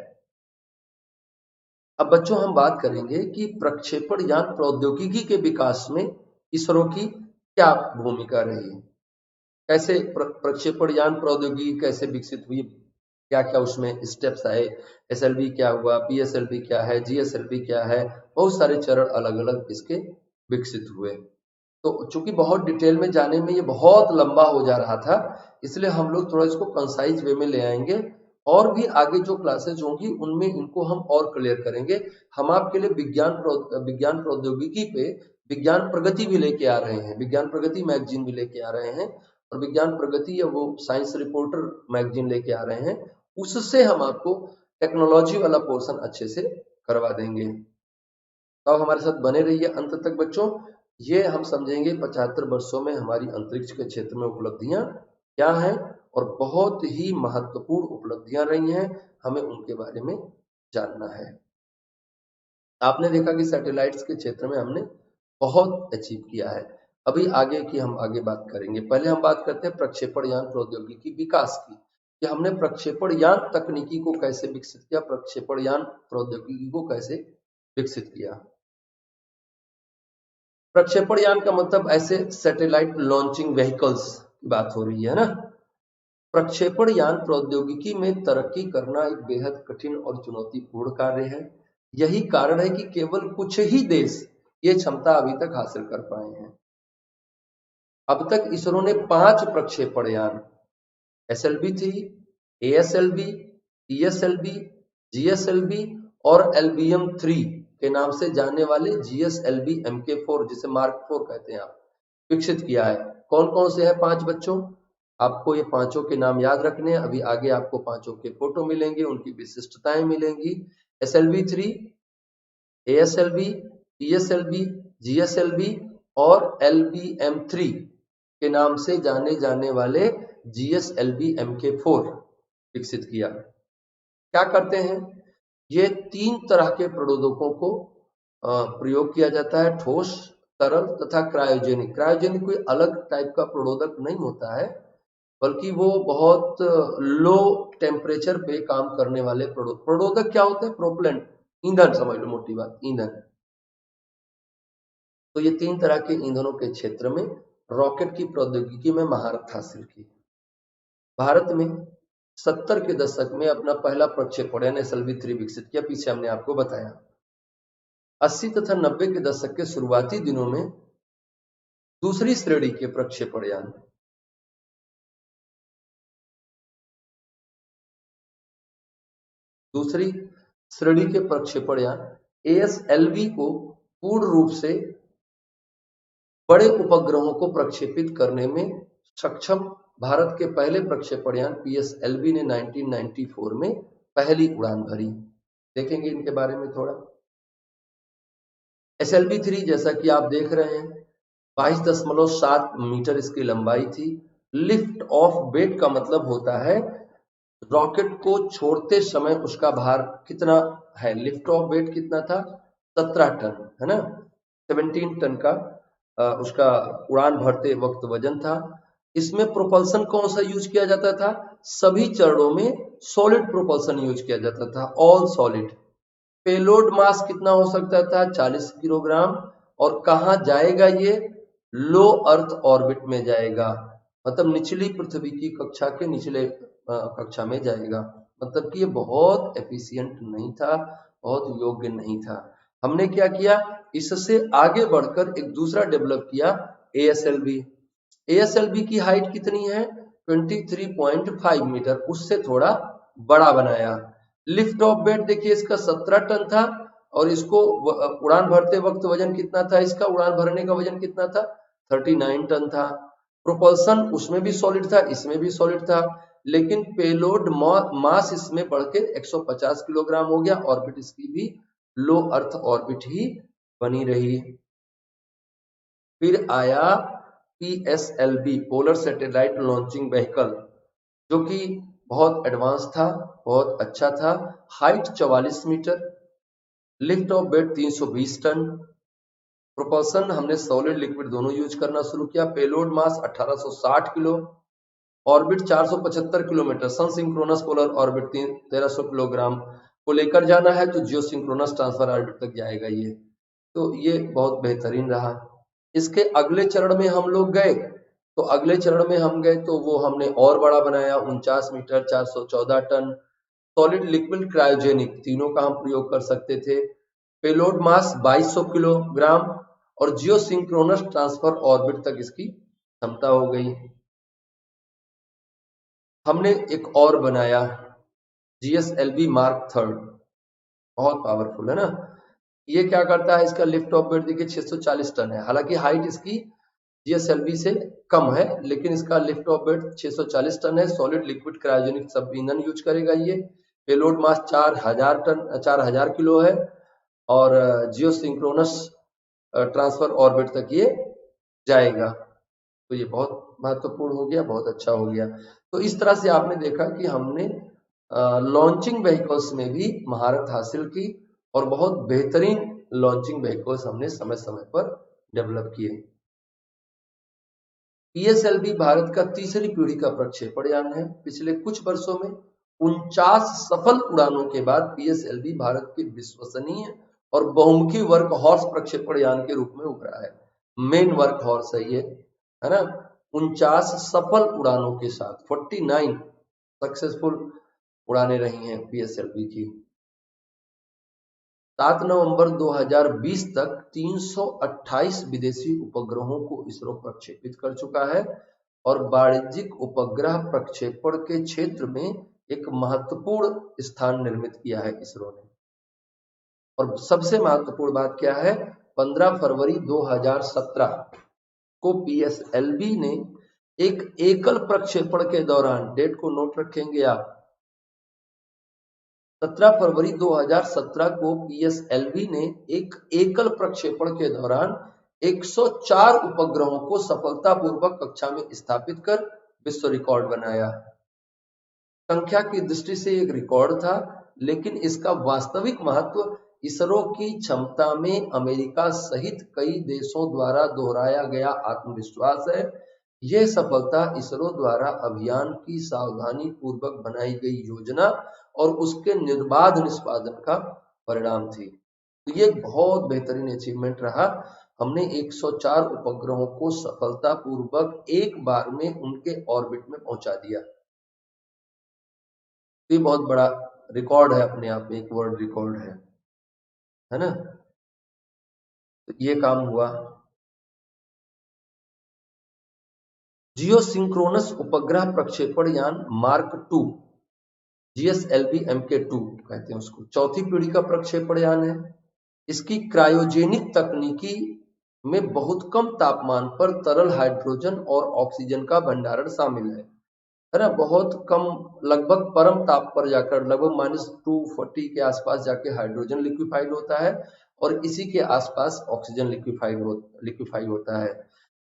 अब बच्चों, हम बात करेंगे कि प्रक्षेपण यान प्रौद्योगिकी के विकास में इसरो की क्या भूमिका रही, कैसे प्रक्षेपण यान प्रौद्योगिकी कैसे विकसित हुई, क्या क्या उसमें स्टेप्स आए, एसएलवी क्या हुआ, पीएसएलवी क्या है, जीएसएलवी क्या है, बहुत सारे चरण अलग अलग इसके विकसित हुए। तो चूंकि बहुत डिटेल में जाने में ये बहुत लंबा हो जा रहा था, इसलिए हम लोग थोड़ा इसको कंसाइज वे में ले आएंगे, और भी आगे जो क्लासेज होंगी उनमें इनको हम और क्लियर करेंगे। हम आपके लिए विज्ञान प्रौद्योगिकी पे विज्ञान प्रगति भी लेके आ रहे हैं, विज्ञान प्रगति मैगजीन भी लेके आ रहे हैं, और विज्ञान प्रगति या वो साइंस रिपोर्टर मैगजीन लेके आ रहे हैं, उससे हम आपको टेक्नोलॉजी वाला पोर्शन अच्छे से करवा देंगे। तो आप हमारे साथ बने रहिए अंत तक बच्चों। ये हम समझेंगे 75 वर्षों में हमारी अंतरिक्ष के क्षेत्र में उपलब्धियां क्या हैं, और बहुत ही महत्वपूर्ण उपलब्धियां रही हैं, हमें उनके बारे में जानना है। आपने देखा कि सैटेलाइट्स के क्षेत्र में हमने बहुत अचीव किया है। अभी आगे की हम आगे बात करेंगे। पहले हम बात करते हैं प्रक्षेपण यान प्रौद्योगिकी विकास की, कि हमने प्रक्षेपण यान तकनीकी को कैसे विकसित किया, प्रक्षेपण यान प्रौद्योगिकी को कैसे विकसित किया। प्रक्षेपण यान का मतलब ऐसे सैटेलाइट लॉन्चिंग व्हीकल्स की बात हो रही है ना। प्रक्षेपण यान प्रौद्योगिकी में तरक्की करना एक बेहद कठिन और चुनौतीपूर्ण कार्य है। यही कारण है कि केवल कुछ ही देश ये क्षमता अभी तक हासिल कर पाए हैं। अब तक इसरो ने 5 प्रक्षेपण यान SLV-3, ASLV, ESLV, GSLV और LBM-3 के नाम से जानने वाले GSLV MK4, जिसे मार्क 4 कहते हैं, आप विकसित किया है। कौन कौन से है 5 बच्चों? आपको ये पांचों के नाम याद रखने हैं। अभी आगे आपको पांचों के फोटो मिलेंगे, उनकी विशिष्टताएं मिलेंगी। SLV-3, ASLV, ESLV, GSLV और LBM-3 के नाम से जाने जाने वाले GSLV Mk4 विकसित किया। क्या करते हैं? ये 3 तरह के प्रोडक्टों को प्रयोग किया जाता है, ठोस, तरल तथा क्रायोजेनिक। क्रायोजेनिक कोई अलग टाइप का प्रोडक्ट नहीं होता है, बल्कि वो बहुत लो टेम्परेचर पे काम करने वाले प्रोडक्ट क्या होते हैं? प्रोपेलेंट, ईंधन समझ लो, मोटी बात, ईंधन। तो ये 3 तरह के ईंधनों के क्षेत्र में रॉकेट की प्रौद्योगिकी में महारत हासिल की। भारत में 70 के दशक में अपना पहला प्रक्षेपण SLV-3 विकसित किया, पीछे हमने आपको बताया। 80 तथा 90 के दशक के शुरुआती दिनों में दूसरी श्रेणी के प्रक्षेपण यान ASLV को पूर्ण रूप से बड़े उपग्रहों को प्रक्षेपित करने में सक्षम भारत के पहले प्रक्षेपण यान PSLV ने 1994 में पहली उड़ान भरी। देखेंगे इनके बारे में थोड़ा। SLV-3 जैसा कि आप देख रहे हैं, 22.7 मीटर इसकी लंबाई थी। लिफ्ट ऑफ वेट का मतलब होता है रॉकेट को छोड़ते समय उसका भार कितना है। लिफ्ट ऑफ वेट कितना था? 17 टन, है ना। 17 टन का उसका उड़ान भरते वक्त वजन था। इसमें प्रोपल्सन कौन सा यूज किया जाता था? सभी चरणों में सॉलिड प्रोपल्सन यूज किया जाता था, ऑल सॉलिड। पेलोड मास कितना हो सकता था? 40 किलोग्राम। और कहाँ जाएगा ये? लो अर्थ ऑर्बिट में जाएगा, मतलब निचली पृथ्वी की कक्षा के निचले कक्षा में जाएगा। मतलब कि ये बहुत एफिशिएंट नहीं था, बहुत योग्य नहीं था। हमने क्या किया? इससे आगे बढ़कर एक दूसरा डेवलप किया, ASLV। ASLV की हाइट कितनी है? 23.5 मीटर, उससे थोड़ा बड़ा बनाया। लिफ्ट ऑफ वेट देखिए इसका 17 टन था, और इसको उड़ान भरते वक्त वजन कितना था? इसका उड़ान भरने का वजन कितना था? 39 टन था। प्रोपल्सन उसमें भी सॉलिड था, इसमें भी सॉलिड था, लेकिन पेलोड मास इसमें बढ़ के 150 किलोग्राम हो गया। ऑर्बिट इसकी भी लो अर्थ ऑर्बिट ही बनी रही। फिर आया PSLV, polar satellite launching vehicle, जो कि बहुत एडवांस था, बहुत अच्छा था। Height 44 metre, lift off weight 320 ton. Propulsion हमने सॉलिड लिक्विड दोनों यूज करना शुरू किया। Payload mass 1860 kilo, orbit 475 kilometre. Sun synchronous polar orbit 1300 kilogram को लेकर जाना है, तो जियो सिंक्रोनस ट्रांसफर ऑर्बिट तक जाएगा ये। तो ये बहुत बेहतरीन रहा। इसके अगले चरण में हम लोग गए, तो अगले चरण में हम गए तो वो हमने और बड़ा बनाया, 49 metre, 414 ton. Solid liquid cryogenic तीनों का हम प्रयोग कर सकते थे। पेलोड मास 2200 किलोग्राम, और जियो सिंक्रोनस ट्रांसफर ऑर्बिट तक इसकी क्षमता हो गई। हमने एक और बनाया, GSLV मार्क 3, बहुत पावरफुल है ना। ये क्या करता है? इसका लिफ्ट ऑफ वेट देखिए 640 टन है। हालांकि हाइट इसकी GSLV से कम है, लेकिन इसका लिफ्ट ऑफ वेट 640 टन है। सॉलिड लिक्विड क्रायोजेनिक सब ईंधन यूज करेगा ये। पेलोड मास 4000 टन, 4000 किलो है, और जियो सिंक्रोनस ट्रांसफर ऑर्बिट तक ये जाएगा। तो ये बहुत महत्वपूर्ण हो गया, बहुत अच्छा हो गया। तो इस तरह से आपने देखा कि हमने लॉन्चिंग व्हीकल्स में भी महारत हासिल की, और बहुत बेहतरीन लॉन्चिंग व्हीकल्स हमने समय समय पर डेवलप किए। PSLV भारत का तीसरी पीढ़ी का प्रक्षेपण यान है। पिछले कुछ वर्षों में 49 सफल उड़ानों के बाद PSLV भारत के विश्वसनीय और बहुमुखी वर्क हॉर्स प्रक्षेपण यान के रूप में उभरा है। मेन वर्क हॉर्स है ये, है ना। 49 सफल उड़ानों के साथ 49 सक्सेसफुल उड़ानें रही हैं PSLV की। 7 नवंबर 2020 तक 328 विदेशी उपग्रहों को इसरो प्रक्षेपित कर चुका है, और वाणिज्यिक उपग्रह प्रक्षेपण के क्षेत्र में एक महत्वपूर्ण स्थान निर्मित किया है इसरो ने। और सबसे महत्वपूर्ण बात क्या है? 15 फरवरी 2017 को PSLV ने एक एकल प्रक्षेपण के दौरान, डेट को नोट रखेंगे आप, 17 फरवरी 2017 को PSLV ने एक एकल प्रक्षेपण के दौरान 104 उपग्रहों को सफलतापूर्वक कक्षा में स्थापित कर विश्व रिकॉर्ड बनाया। संख्या की दृष्टि से एक रिकॉर्ड था, लेकिन इसका वास्तविक महत्व इसरो की क्षमता में अमेरिका सहित कई देशों द्वारा दोहराया गया आत्मविश्वास है। यह सफलता इसरो द्वारा अभियान की सावधानी पूर्वक बनाई गई योजना और उसके निर्बाध निष्पादन का परिणाम थी। तो ये बहुत बेहतरीन अचीवमेंट रहा। हमने 104 उपग्रहों को सफलतापूर्वक एक बार में उनके ऑर्बिट में पहुंचा दिया। ये बहुत बड़ा रिकॉर्ड है, अपने आप में एक वर्ल्ड रिकॉर्ड है ना। तो ये काम हुआ। जियो सिंक्रोनस उपग्रह प्रक्षेपण यान मार्क 2, GSLV MK2 कहते हैं उसको, चौथी पीढ़ी का प्रक्षेपण यान है। इसकी क्रायोजेनिक तकनीकी में बहुत कम तापमान पर तरल हाइड्रोजन और ऑक्सीजन का भंडारण शामिल है ना। बहुत कम, लगभग परम ताप पर जाकर लगभग -240 के आसपास जाके हाइड्रोजन लिक्विफाइड होता है और इसी के आसपास ऑक्सीजन लिक्विफाई होता है।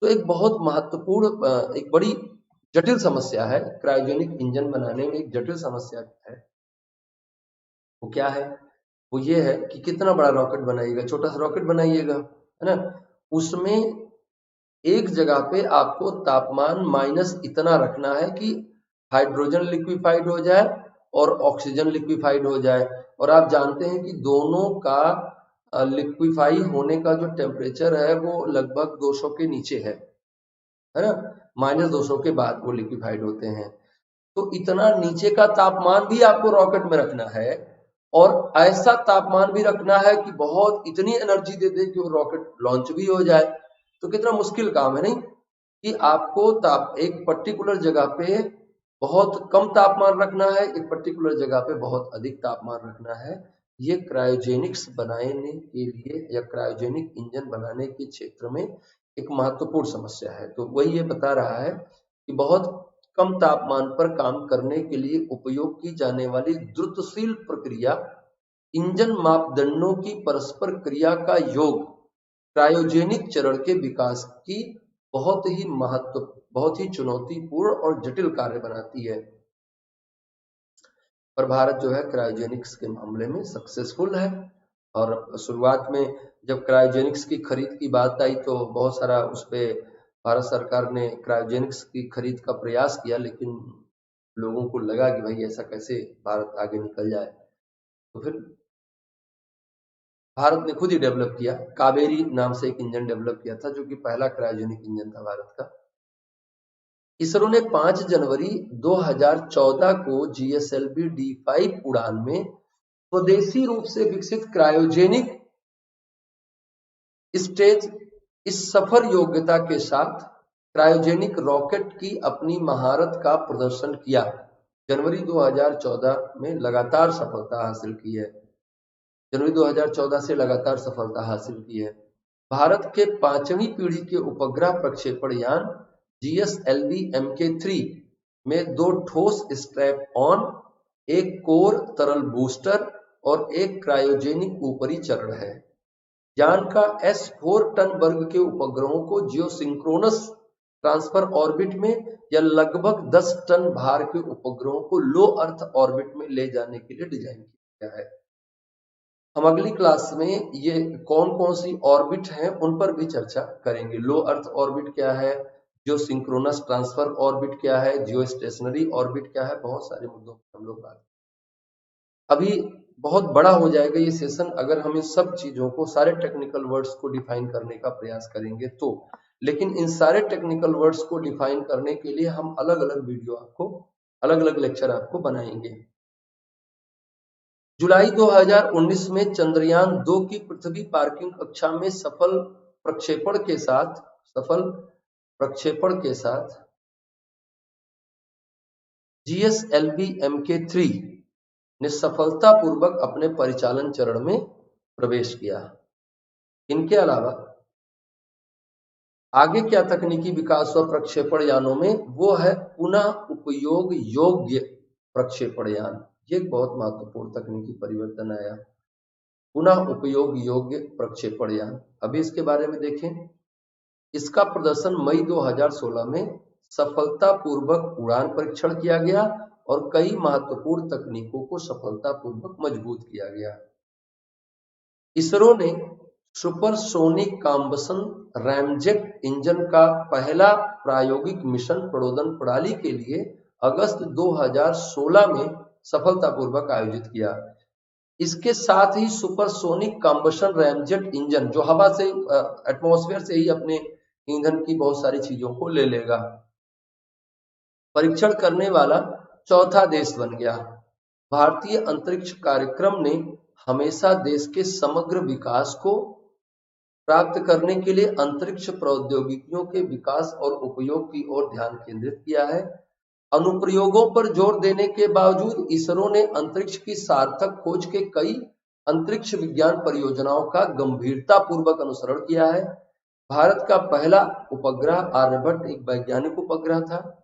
तो एक बहुत महत्वपूर्ण, एक बड़ी जटिल समस्या है क्रायोजेनिक इंजन बनाने में। एक जटिल समस्या है वो क्या है? वो ये है कि कितना बड़ा रॉकेट बनाइएगा। छोटा सा रॉकेट बनाइएगा, है ना, उसमें एक जगह पे आपको तापमान माइनस इतना रखना है कि हाइड्रोजन लिक्विफाइड हो जाए और ऑक्सीजन लिक्विफाइड हो जाए। और आप जानते हैं कि दोनों का लिक्विफाई होने का जो टेम्परेचर है वो लगभग 200 के नीचे है ना, -200 के बाद वो लिक्विफाइड होते हैं। तो इतना नीचे का तापमान भी आपको रॉकेट में रखना है और ऐसा तापमान भी रखना है कि बहुत इतनी एनर्जी दे दे कि वो रॉकेट लॉन्च भी हो जाए। तो कितना मुश्किल काम है, नहीं? कि आपको एक पर्टिकुलर जगह पे बहुत कम तापमान रखना है, एक पर्टिकुलर जगह पे बहुत अधिक तापमान रखना है। ये क्रायोजेनिक्स बनाने के लिए या क्रायोजेनिक इंजन बनाने के क्षेत्र में एक महत्वपूर्ण समस्या है। तो वही ये बता रहा है कि बहुत कम तापमान पर काम करने के लिए उपयोग की जाने वाली द्रुतशील प्रक्रिया इंजन मापदंडों की परस्पर क्रिया का योग क्रायोजेनिक चरण के विकास की बहुत ही चुनौतीपूर्ण और जटिल कार्य बनाती है। पर भारत जो है क्रायोजेनिक्स के मामले में सक्सेसफुल है। और शुरुआत में जब क्रायोजेनिक्स की खरीद की बात आई तो बहुत सारा उस पे भारत सरकार ने क्रायोजेनिक्स की खरीद का प्रयास किया, लेकिन लोगों को लगा कि भाई ऐसा कैसे भारत आगे निकल जाए। तो फिर भारत ने खुद ही डेवलप किया, कावेरी नाम से एक इंजन डेवलप किया था जो कि पहला क्रायोजेनिक इंजन था भारत का। इसरो ने 5 जनवरी 2014 को GSLV D5 उड़ान में स्वदेशी रूप से विकसित क्रायोजेनिक स्टेज इस सफर योग्यता के साथ क्रायोजेनिक रॉकेट की अपनी महारत का प्रदर्शन किया। जनवरी 2014 में लगातार सफलता हासिल की है। जनवरी 2014 से लगातार सफलता हासिल की है। भारत के 5वीं पीढ़ी के उपग्रह प्रक्षेपण यान GSLV MK3 में 2 ठोस स्ट्रैप ऑन, एक कोर तरल बूस्टर और एक क्रायोजेनिक ऊपरी चरण है। यान का S4 टन वर्ग के उपग्रहों को जियोसिंक्रोनस ट्रांसफर ऑर्बिट में या लगभग 10 टन भार के उपग्रहों को लो अर्थ ऑर्बिट में ले जाने के लिए डिजाइन किया गया है। हम अगली क्लास में ये कौन कौन सी ऑर्बिट हैं उन पर भी चर्चा करेंगे। लो अर्थ ऑर्बिट क्या है, जियो सिंक्रोनस ट्रांसफर ऑर्बिट क्या है, जियो स्टेशनरी ऑर्बिट क्या है, बहुत सारे मुद्दों पर हम लोग बात। अभी बहुत बड़ा हो जाएगा ये सेशन अगर हम इन सब चीजों को, सारे टेक्निकल वर्ड्स को डिफाइन करने का प्रयास करेंगे तो। लेकिन इन सारे टेक्निकल वर्ड्स को डिफाइन करने के लिए हम अलग अलग वीडियो आपको, अलग अलग लेक्चर आपको बनाएंगे। जुलाई 2019 में चंद्रयान 2 की पृथ्वी पार्किंग कक्षा में सफल प्रक्षेपण के साथ GSLV MK3 ने सफलतापूर्वक अपने परिचालन चरण में प्रवेश किया। इनके अलावा आगे क्या तकनीकी विकास हुआ प्रक्षेपण यानों में, वो है पुनः उपयोग योग्य प्रक्षेपण यान। ये एक बहुत महत्वपूर्ण तकनीकी परिवर्तन आया, पुनः उपयोग योग्य प्रक्षेपण यान। अभी इसके बारे में देखें। इसका प्रदर्शन मई 2016 में सफलतापूर्वक उड़ान परीक्षण किया गया और कई महत्वपूर्ण तकनीकों को सफलतापूर्वक मजबूत किया गया। इसरो ने सुपरसोनिक कॉम्बसन रैमजेट इंजन का पहला प्रायोगिक मिशन प्रणोदन प्रणाली के लिए अगस्त 2016 में सफलतापूर्वक आयोजित किया। इसके साथ ही सुपरसोनिक कॉम्बसन रैमजेट इंजन जो हवा से एटमॉस्फेयर से ही अपने ईंधन की बहुत सारी चीजों को ले लेगा, परीक्षण करने वाला चौथा देश बन गया। भारतीय अंतरिक्ष कार्यक्रम ने हमेशा देश के समग्र विकास को प्राप्त करने के लिए अंतरिक्ष प्रौद्योगिकियों के विकास और उपयोग की ओर ध्यान केंद्रित किया है। अनुप्रयोगों पर जोर देने के बावजूद इसरो ने अंतरिक्ष की सार्थक खोज के कई अंतरिक्ष विज्ञान परियोजनाओं का गंभीरता पूर्वक अनुसरण किया है। भारत का पहला उपग्रह आर्यभट्ट एक वैज्ञानिक उपग्रह था।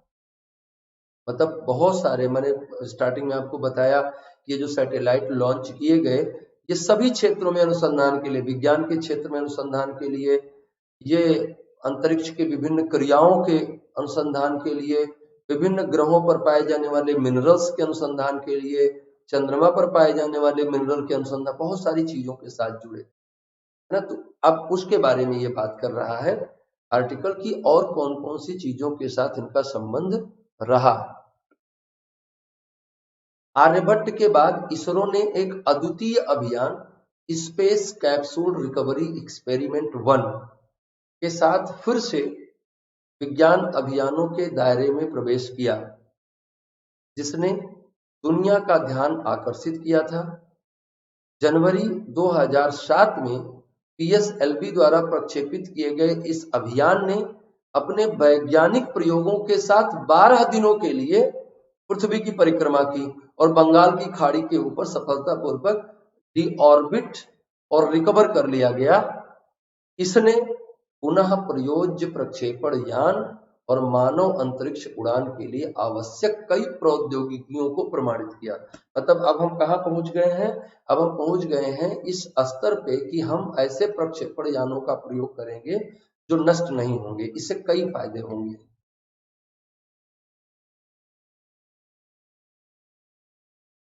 मतलब बहुत सारे, मैंने स्टार्टिंग में आपको बताया कि ये जो सैटेलाइट लॉन्च किए गए ये सभी क्षेत्रों में अनुसंधान के लिए, विज्ञान के क्षेत्र में अनुसंधान के लिए, ये अंतरिक्ष के विभिन्न क्रियाओं के अनुसंधान के लिए, विभिन्न ग्रहों पर पाए जाने वाले मिनरल्स के अनुसंधान के लिए, चंद्रमा पर पाए जाने वाले मिनरल के अनुसंधान, बहुत सारी चीजों के साथ जुड़े है ना। तो अब उसके बारे में ये बात कर रहा है आर्टिकल की और कौन कौन सी चीजों के साथ इनका संबंध रहा। आर्यभट्ट के बाद इसरो ने एक अद्वितीय अभियान स्पेस कैप्सूल रिकवरी एक्सपेरिमेंट 1 के साथ फिर से विज्ञान अभियानों के दायरे में प्रवेश किया, जिसने दुनिया का ध्यान आकर्षित किया था। जनवरी 2007 में पीएसएलवी द्वारा प्रक्षेपित किए गए इस अभियान ने अपने वैज्ञानिक प्रयोगों के साथ 12 दिनों के लिए पृथ्वी की परिक्रमा की और बंगाल की खाड़ी के ऊपर सफलतापूर्वक डीऑर्बिट और रिकवर कर लिया गया। इसने पुनः प्रयोज्य प्रक्षेपण यान और मानव अंतरिक्ष उड़ान के लिए आवश्यक कई प्रौद्योगिकियों को प्रमाणित किया। मतलब अब हम कहाँ पहुंच गए हैं? अब हम पहुंच गए हैं इस स्तर पे कि हम ऐसे प्रक्षेपण यानों का प्रयोग करेंगे जो नष्ट नहीं होंगे। इससे कई फायदे होंगे।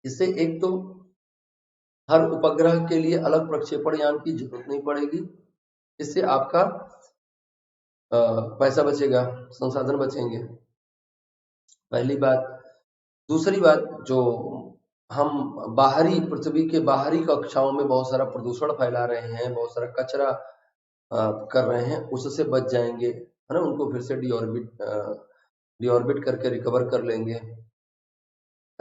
इससे एक तो हर उपग्रह के लिए अलग प्रक्षेपण यान की जरूरत नहीं पड़ेगी। इससे आपका पैसा बचेगा, संसाधन बचेंगे, पहली बात। दूसरी बात, जो हम बाहरी पृथ्वी के बाहरी कक्षाओं में बहुत सारा प्रदूषण फैला रहे हैं, बहुत सारा कचरा कर रहे हैं, उससे बच जाएंगे, है ना। उनको फिर से डीऑर्बिट करके रिकवर कर लेंगे,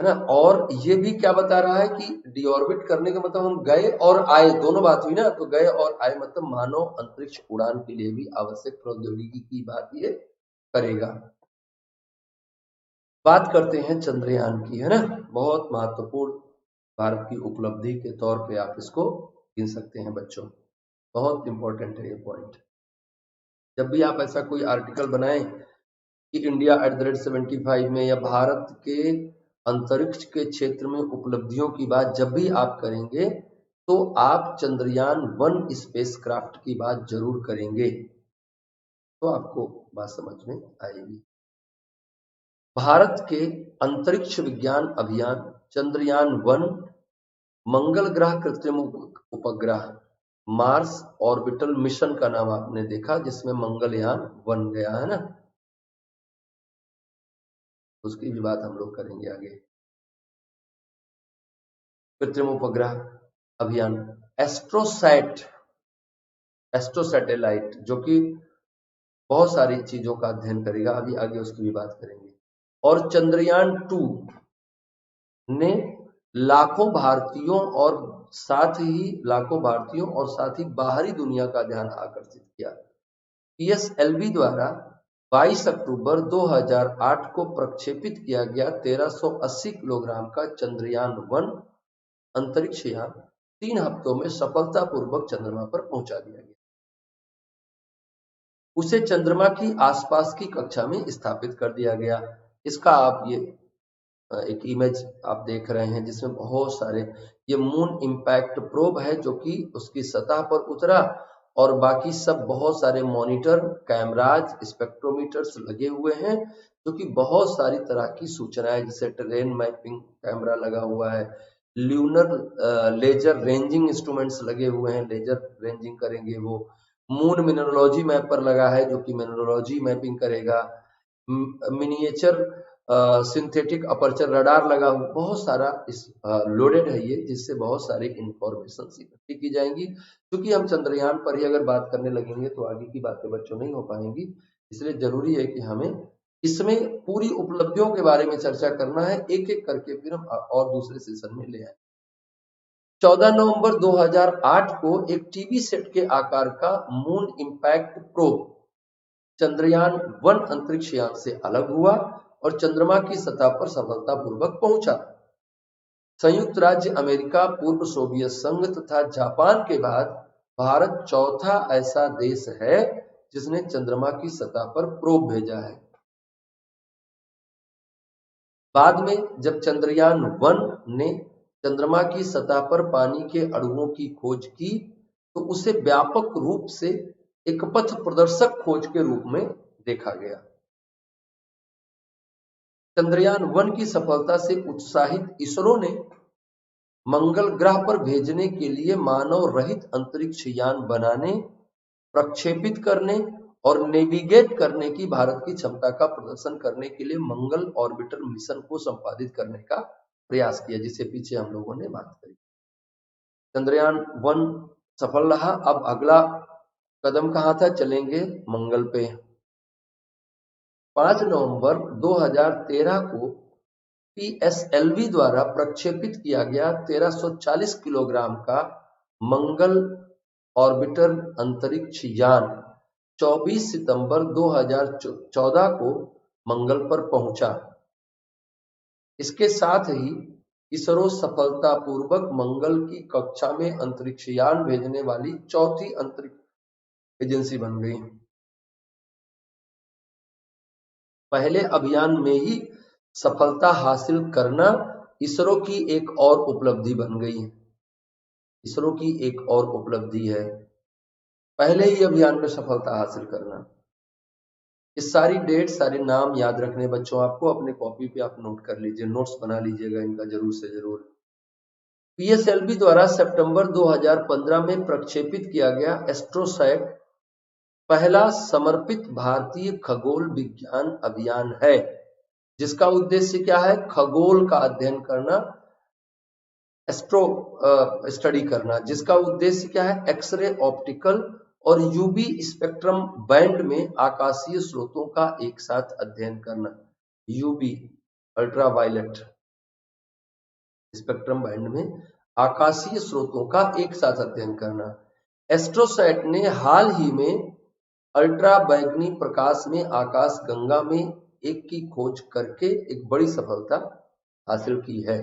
है ना। और ये भी क्या बता रहा है कि डीऑर्बिट करने का मतलब हम गए और आए, दोनों बात हुई ना। तो गए और आए मतलब मानव अंतरिक्ष उड़ान के लिए भी आवश्यक प्रौद्योगिकी की बात ये करेगा। बात करते हैं चंद्रयान की, है ना। बहुत महत्वपूर्ण भारत की उपलब्धि के तौर पे आप इसको गिन सकते हैं बच्चों, बहुत इंपॉर्टेंट है ये पॉइंट। जब भी आप ऐसा कोई आर्टिकल बनाएं कि इंडिया @75 में या भारत के अंतरिक्ष के क्षेत्र में उपलब्धियों की बात जब भी आप करेंगे तो आप चंद्रयान 1 स्पेसक्राफ्ट की बात जरूर करेंगे, तो आपको बात समझ में आएगी। भारत के अंतरिक्ष विज्ञान अभियान चंद्रयान 1 मंगल ग्रह कृत्रिम उपग्रह मार्स ऑर्बिटल मिशन का नाम आपने देखा, जिसमें मंगलयान बन गया, है ना। उसकी भी बात हम लोग करेंगे आगे। कृत्रिम उपग्रह अभियान एस्ट्रोसैटेलाइट, जो कि बहुत सारी चीजों का अध्ययन करेगा, अभी आगे उसकी भी बात करेंगे। और चंद्रयान 2 ने लाखों भारतीयों और साथ ही बाहरी दुनिया का ध्यान आकर्षित किया। पीएसएलवी द्वारा 22 अक्टूबर 2008 को प्रक्षेपित किया गया 1380 किलोग्राम का चंद्रयान 1 अंतरिक्ष यान 3 हफ्तों में सफलतापूर्वक चंद्रमा पर पहुंचा दिया गया। उसे चंद्रमा की आसपास की कक्षा में स्थापित कर दिया गया। इसका आप ये एक इमेज आप देख रहे हैं जिसमें बहुत सारे, ये मून इंपैक्ट प्रोब है जो कि उसकी सतह पर उतरा और बाकी सब बहुत सारे मॉनिटर, कैमराज, स्पेक्ट्रोमीटर्स लगे हुए हैं, जो कि बहुत सारी तरह की सूचनाएं, जैसे ट्रेन मैपिंग कैमरा लगा हुआ है, ल्यूनर लेजर रेंजिंग इंस्ट्रूमेंट्स लगे हुए हैं, लेजर रेंजिंग करेंगे वो। मून मिनरोलॉजी मैपर लगा है जो कि मिनरोलॉजी मैपिंग करेगा। मिनिएचर सिंथेटिक अपर्चर रडार लगा हुआ, बहुत सारा इस लोडेड है ये, जिससे बहुत सारी इंफॉर्मेशन इकट्ठी की जाएंगी। क्योंकि हम चंद्रयान पर ही अगर बात करने लगेंगे तो आगे की बातें बच्चों नहीं हो पाएंगी, इसलिए जरूरी है कि हमें इसमें पूरी उपलब्धियों के बारे में चर्चा करना है, एक एक करके फिर हम और दूसरे सेशन में ले आए। 14 नवंबर 2008 को एक टीवी सेट के आकार का मून इंपैक्ट प्रोब चंद्रयान 1 अंतरिक्ष यान से अलग हुआ और चंद्रमा की सतह पर सफलतापूर्वक पहुंचा। संयुक्त राज्य अमेरिका, पूर्व सोवियत संघ तथा जापान के बाद भारत चौथा ऐसा देश है जिसने चंद्रमा की सतह पर प्रोब भेजा है। बाद में जब चंद्रयान 1 ने चंद्रमा की सतह पर पानी के अणुओं की खोज की तो उसे व्यापक रूप से एक पथ प्रदर्शक खोज के रूप में देखा गया। चंद्रयान 1 की सफलता से उत्साहित इसरो ने मंगल ग्रह पर भेजने के लिए मानव रहित अंतरिक्ष यान बनाने, प्रक्षेपित करने और नेविगेट करने की भारत की क्षमता का प्रदर्शन करने के लिए मंगल ऑर्बिटर मिशन को संपादित करने का प्रयास किया, जिसे पीछे हम लोगों ने बात करी। चंद्रयान 1 सफल रहा। अब अगला कदम कहां था, चलेंगे मंगल पे। 5 नवंबर 2013 को PSLV द्वारा प्रक्षेपित किया गया 1340 किलोग्राम का मंगल ऑर्बिटर अंतरिक्ष यान 24 सितंबर 2014 को मंगल पर पहुंचा। इसके साथ ही इसरो सफलतापूर्वक मंगल की कक्षा में अंतरिक्ष यान भेजने वाली चौथी अंतरिक्ष एजेंसी बन गई। पहले अभियान में ही सफलता हासिल करना इसरो की एक और उपलब्धि बन गई। इसरो की एक और उपलब्धि है पहले ही अभियान में सफलता हासिल करना। इस सारी डेट, सारे नाम याद रखने बच्चों, आपको अपने कॉपी पे आप नोट कर लीजिए, नोट्स बना लीजिएगा इनका जरूर से जरूर। PSLV द्वारा सितंबर 2015 में प्रक्षेपित किया गया एस्ट्रोसैट पहला समर्पित भारतीय खगोल विज्ञान अभियान है, जिसका उद्देश्य क्या है, खगोल का अध्ययन करना, एस्ट्रो स्टडी करना, जिसका उद्देश्य क्या है, एक्सरे, ऑप्टिकल और यूवी स्पेक्ट्रम बैंड में आकाशीय स्रोतों का एक साथ अध्ययन करना। यूवी अल्ट्रावायलेट स्पेक्ट्रम बैंड में आकाशीय स्रोतों का एक साथ अध्ययन करना। एस्ट्रोसैट ने हाल ही में अल्ट्रा बैंगनी प्रकाश में आकाश गंगा में एक की खोज करके एक बड़ी सफलता हासिल की है।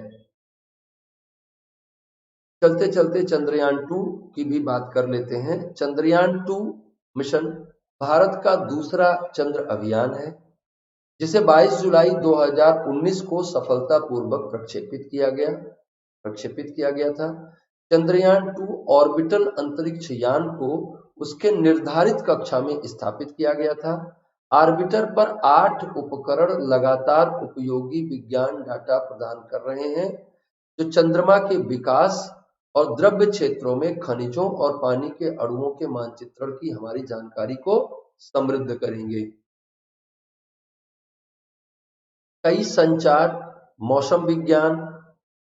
चलते चलते चंद्रयान 2 की भी बात कर लेते हैं। चंद्रयान 2 मिशन भारत का दूसरा चंद्र अभियान है, जिसे 22 जुलाई 2019 को सफलतापूर्वक प्रक्षेपित किया गया था। चंद्रयान 2 ऑर्बिटल अंतरिक्ष यान को उसके निर्धारित कक्षा में स्थापित किया गया था। ऑर्बिटर पर 8 उपकरण लगातार उपयोगी विज्ञान डाटा प्रदान कर रहे हैं, जो चंद्रमा के विकास और द्रव्य क्षेत्रों में खनिजों और पानी के अणुओं के मानचित्रण की हमारी जानकारी को समृद्ध करेंगे। कई संचार, मौसम विज्ञान,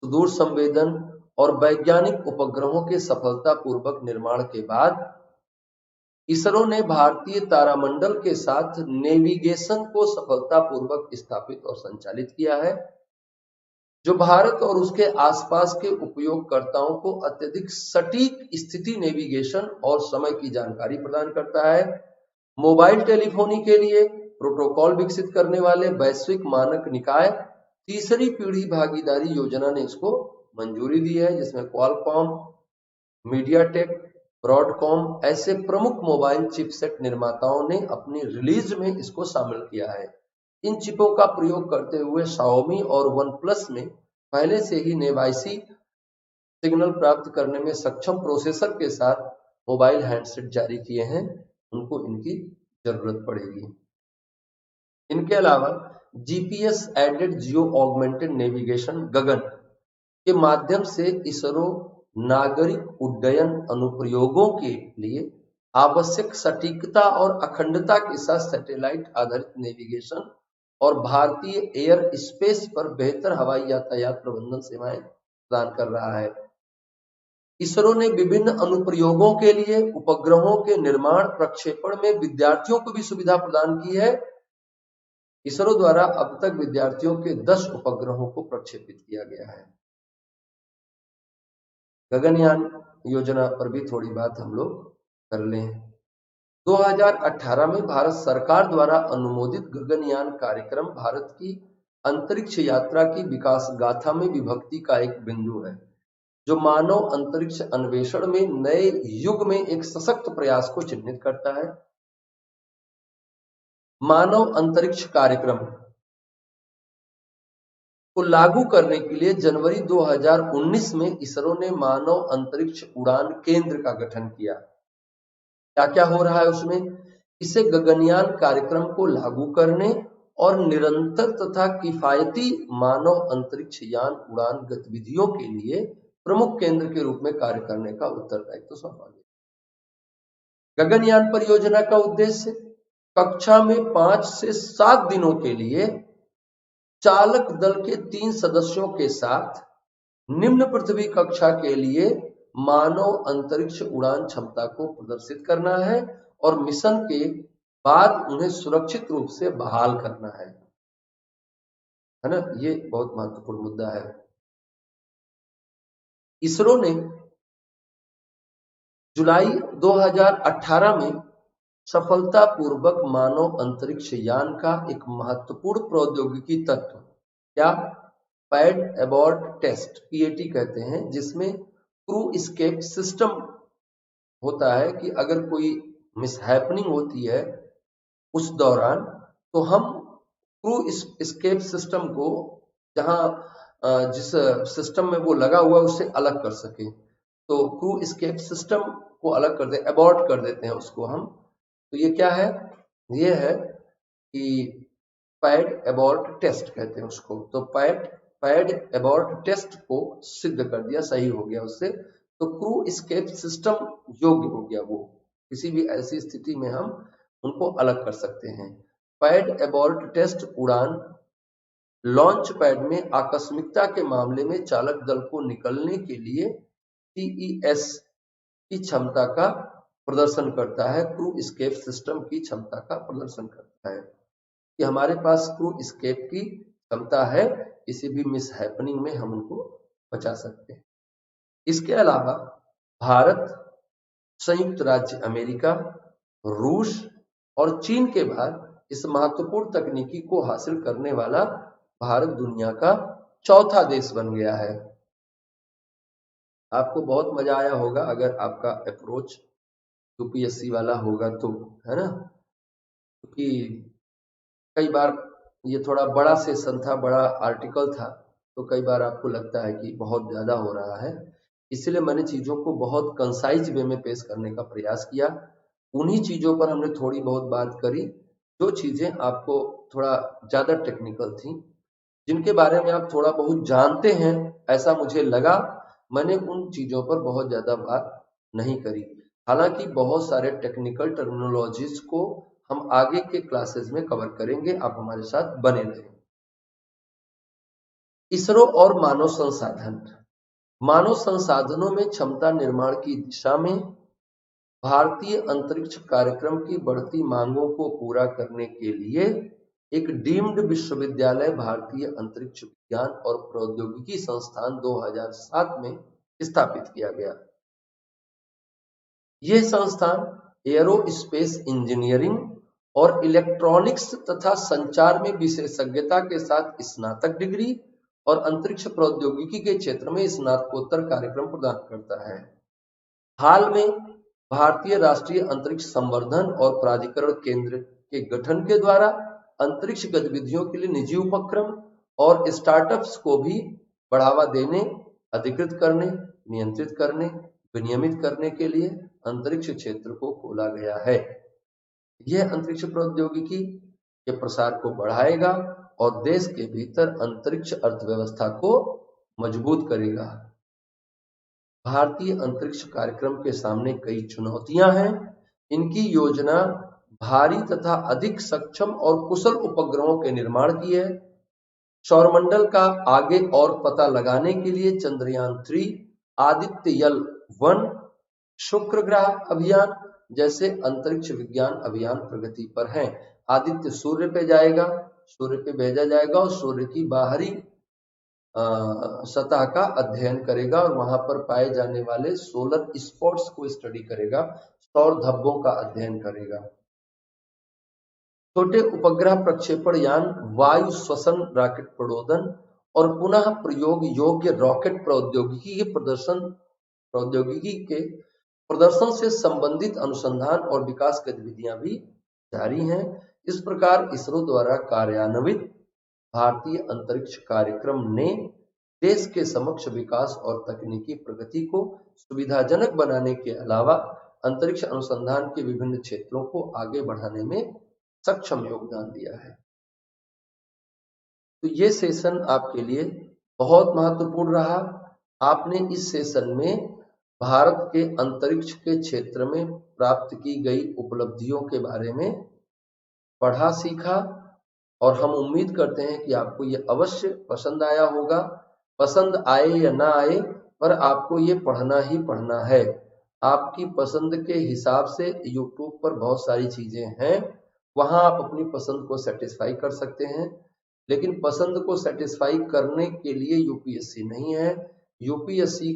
सुदूर संवेदन और वैज्ञानिक उपग्रहों के सफलतापूर्वक निर्माण के बाद इसरो ने भारतीय तारामंडल के साथ नेविगेशन को सफलतापूर्वक स्थापित और संचालित किया है, जो भारत और उसके आसपास के उपयोगकर्ताओं को अत्यधिक सटीक स्थिति नेविगेशन और समय की जानकारी प्रदान करता है। मोबाइल टेलीफोनी के लिए प्रोटोकॉल विकसित करने वाले वैश्विक मानक निकाय तीसरी पीढ़ी भागीदारी योजना ने इसको मंजूरी दी है, जिसमें क्वालकॉम, मीडियाटेक, ब्रॉडकॉम ऐसे प्रमुख मोबाइल चिपसेट निर्माताओं ने अपनी रिलीज में इसको शामिल किया है। इन चिपों का प्रयोग करते हुए Xiaomi और OnePlus में पहले से ही नेवाइसी सिग्नल प्राप्त करने में सक्षम प्रोसेसर के साथ मोबाइल हैंडसेट जारी किए हैं उनको इनकी जरूरत पड़ेगी। इनके अलावा GPS aided geo augmented navigation GAGAN के माध्यम से इसरो नागरिक उड्डयन अनुप्रयोगों के लिए आवश्यक सटीकता और अखंडता के साथ सैटेलाइट आधारित नेविगेशन और भारतीय एयर स्पेस पर बेहतर हवाई यातायात प्रबंधन सेवाएं प्रदान कर रहा है। इसरो ने विभिन्न अनुप्रयोगों के लिए उपग्रहों के निर्माण प्रक्षेपण में विद्यार्थियों को भी सुविधा प्रदान की है। इसरो द्वारा अब तक विद्यार्थियों के 10 उपग्रहों को प्रक्षेपित किया गया है। गगनयान योजना पर भी थोड़ी बात हम लोग कर लें। 2018 में भारत सरकार द्वारा अनुमोदित गगनयान कार्यक्रम भारत की अंतरिक्ष यात्रा की विकास गाथा में विभक्ति का एक बिंदु है, जो मानव अंतरिक्ष अन्वेषण में नए युग में एक सशक्त प्रयास को चिन्हित करता है। मानव अंतरिक्ष कार्यक्रम को लागू करने के लिए जनवरी 2019 में इसरो ने मानव अंतरिक्ष उड़ान केंद्र का गठन किया। क्या क्या हो रहा है उसमें? इसे गगनयान कार्यक्रम को लागू करने और निरंतर तथा किफायती मानव अंतरिक्ष यान उड़ान गतिविधियों के लिए प्रमुख केंद्र के रूप में कार्य करने का उत्तरदायित्व सौंपा गया। गगनयान परियोजना का उद्देश्य कक्षा में 5 से 7 दिनों के लिए चालक दल के 3 सदस्यों के साथ निम्न पृथ्वी कक्षा के लिए मानव अंतरिक्ष उड़ान क्षमता को प्रदर्शित करना है और मिशन के बाद उन्हें सुरक्षित रूप से बहाल करना है ना? ये बहुत महत्वपूर्ण मुद्दा है। इसरो ने जुलाई 2018 में सफलतापूर्वक मानव अंतरिक्ष यान का एक महत्वपूर्ण प्रौद्योगिकी तत्व क्या पैड एबॉर्ट टेस्ट पीएटी कहते हैं, जिसमें क्रू एस्केप सिस्टम होता है कि अगर कोई मिसहैपनिंग होती है उस दौरान तो हम क्रू एस्केप सिस्टम को जहां जिस सिस्टम में वो लगा हुआ है उससे अलग कर सके, तो क्रू एस्केप सिस्टम को अलग कर दे, एबॉर्ट कर देते हैं उसको हम। तो ये क्या है? ये है कि पैड एबॉर्ट टेस्ट कहते हैं उसको। तो पैड एबॉर्ट टेस्ट को सिद्ध कर दिया, सही हो गया उससे, तो क्रू एस्केप सिस्टम योग्य हो गया। वो किसी भी ऐसी स्थिति में हम उनको अलग कर सकते हैं। पैड एबॉर्ट टेस्ट उड़ान लॉन्च पैड में आकस्मिकता के मामले में चालक दल को निकलने के लिए टीईएस की क्षमता का प्रदर्शन करता है, क्रू एस्केप सिस्टम की क्षमता का प्रदर्शन करता है कि हमारे पास क्रू एस्केप की क्षमता है, किसी भी मिसहैपनिंग में हम उनको बचा सकते हैं। इसके अलावा भारत, संयुक्त राज्य अमेरिका, रूस और चीन के बाद इस महत्वपूर्ण तकनीकी को हासिल करने वाला भारत दुनिया का चौथा देश बन गया है। आपको बहुत मजा आया होगा अगर आपका अप्रोच यूपीएससी वाला होगा तो, है ना? क्योंकि कई बार ये थोड़ा बड़ा सेशन था, बड़ा आर्टिकल था, तो कई बार आपको लगता है कि बहुत ज्यादा हो रहा है, इसलिए मैंने चीजों को बहुत कंसाइज वे में पेश करने का प्रयास किया। उन्हीं चीजों पर हमने थोड़ी बहुत बात करी जो चीजें आपको थोड़ा ज्यादा टेक्निकल थी, जिनके बारे में आप थोड़ा बहुत जानते हैं ऐसा मुझे लगा। मैंने उन चीजों पर बहुत ज्यादा बात नहीं करी, हालांकि बहुत सारे टेक्निकल टर्मिनोलॉजीज को हम आगे के क्लासेस में कवर करेंगे। आप हमारे साथ बने रहें। इसरो और मानव संसाधन। मानव संसाधनों में क्षमता निर्माण की दिशा में भारतीय अंतरिक्ष कार्यक्रम की बढ़ती मांगों को पूरा करने के लिए एक डीम्ड विश्वविद्यालय भारतीय अंतरिक्ष विज्ञान और प्रौद्योगिकी संस्थान 2007 में स्थापित किया गया। यह संस्थान एयरोस्पेस इंजीनियरिंग और इलेक्ट्रॉनिक्स तथा संचार में विशेषज्ञता के साथ स्नातक डिग्री और अंतरिक्ष प्रौद्योगिकी के क्षेत्र में स्नातकोत्तर कार्यक्रम प्रदान करता है। हाल में भारतीय राष्ट्रीय अंतरिक्ष संवर्धन और प्राधिकरण केंद्र के गठन के द्वारा अंतरिक्ष गतिविधियों के लिए निजी उपक्रम और स्टार्टअप्स को भी बढ़ावा देने, अधिकृत करने, नियंत्रित करने, विनियमित करने के लिए अंतरिक्ष क्षेत्र को खोला गया है। यह अंतरिक्ष प्रौद्योगिकी के प्रसार को बढ़ाएगा और देश के भीतर अंतरिक्ष अर्थव्यवस्था को मजबूत करेगा। भारतीय अंतरिक्ष कार्यक्रम के सामने कई चुनौतियां हैं। इनकी योजना भारी तथा अधिक सक्षम और कुशल उपग्रहों के निर्माण की है। सौरमंडल का आगे और पता लगाने के लिए चंद्रयान 3, आदित्य L1, शुक्र ग्रह अभियान जैसे अंतरिक्ष विज्ञान अभियान प्रगति पर हैं। आदित्य सूर्य पे जाएगा, सूर्य पे भेजा जाएगा और सूर्य की बाहरी सतह का अध्ययन करेगा और वहां पर पाए जाने वाले सोलर स्पॉट्स को स्टडी करेगा, सौर धब्बों का अध्ययन करेगा। छोटे उपग्रह प्रक्षेपण यान, वायु श्वसन रॉकेट प्रणोदन और पुनः प्रयोग योग्य रॉकेट प्रौद्योगिकी के प्रदर्शन से संबंधित अनुसंधान और विकास गतिविधियां भी जारी हैं। इस प्रकार इसरो द्वारा कार्यान्वित भारतीय अंतरिक्ष कार्यक्रम ने देश के समक्ष विकास और तकनीकी प्रगति को सुविधाजनक बनाने के अलावा अंतरिक्ष अनुसंधान के विभिन्न क्षेत्रों को आगे बढ़ाने में सक्षम योगदान दिया है। तो ये सेशन आपके लिए बहुत महत्वपूर्ण रहा। आपने इस सेशन में भारत के अंतरिक्ष के क्षेत्र में प्राप्त की गई उपलब्धियों के बारे में पढ़ा, सीखा और हम उम्मीद करते हैं कि आपको ये अवश्य पसंद आया होगा। पसंद आए या ना आए, पर आपको ये पढ़ना ही पढ़ना है। आपकी पसंद के हिसाब से YouTube पर बहुत सारी चीजें हैं, वहां आप अपनी पसंद को सेटिस्फाई कर सकते हैं, लेकिन पसंद को सेटिस्फाई करने के लिए यूपीएससी नहीं है। यूपीएससी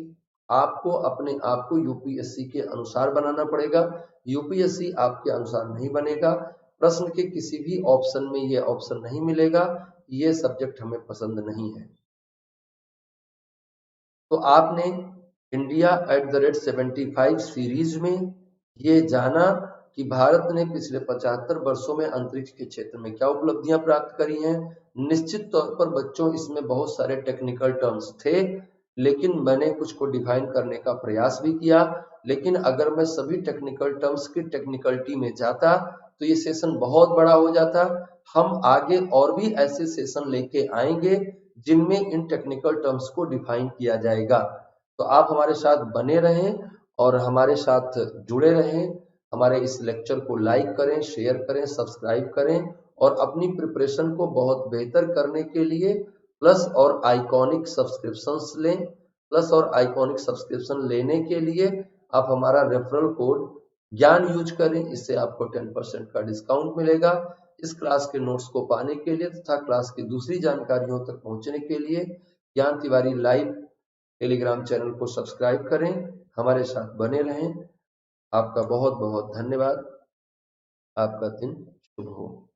आपको अपने आप को यूपीएससी के अनुसार बनाना पड़ेगा। यूपीएससी आपके अनुसार नहीं बनेगा। प्रश्न के किसी भी ऑप्शन में ये ऑप्शन नहीं मिलेगा, ये सब्जेक्ट हमें पसंद नहीं है। तो आपने India@75 सीरीज में ये जाना कि भारत ने पिछले 75 वर्षों में अंतरिक्ष के क्षेत्र में क्या उपलब्धियां प्राप्त करी हैं। निश्चित तौर पर बच्चों इसमें बहुत सारे टेक्निकल टर्म्स थे, लेकिन मैंने कुछ को डिफाइन करने का प्रयास भी किया। लेकिन अगर मैं सभी टेक्निकल टर्म्स की टेक्निकलिटी में जाता तो ये सेशन बहुत बड़ा हो जाता। हम आगे और भी ऐसे सेशन लेके आएंगे जिनमें इन टेक्निकल टर्म्स को डिफाइन किया जाएगा। तो आप हमारे साथ बने रहें और हमारे साथ जुड़े रहें। हमारे इस लेक्चर को लाइक करें, शेयर करें, सब्सक्राइब करें और अपनी प्रिपरेशन को बहुत बेहतर करने के लिए प्लस और आइकॉनिक सब्सक्रिप्शंस लें। प्लस और आइकॉनिक सब्सक्रिप्शन लेने के लिए आप हमारा रेफरल कोड ज्ञान यूज करें, इससे आपको 10% का डिस्काउंट मिलेगा। इस क्लास के नोट्स को पाने के लिए तथा क्लास की दूसरी जानकारियों तक पहुंचने के लिए ज्ञान तिवारी लाइव टेलीग्राम चैनल को सब्सक्राइब करें, हमारे साथ बने रहें। आपका बहुत बहुत धन्यवाद। आपका दिन शुभ हो।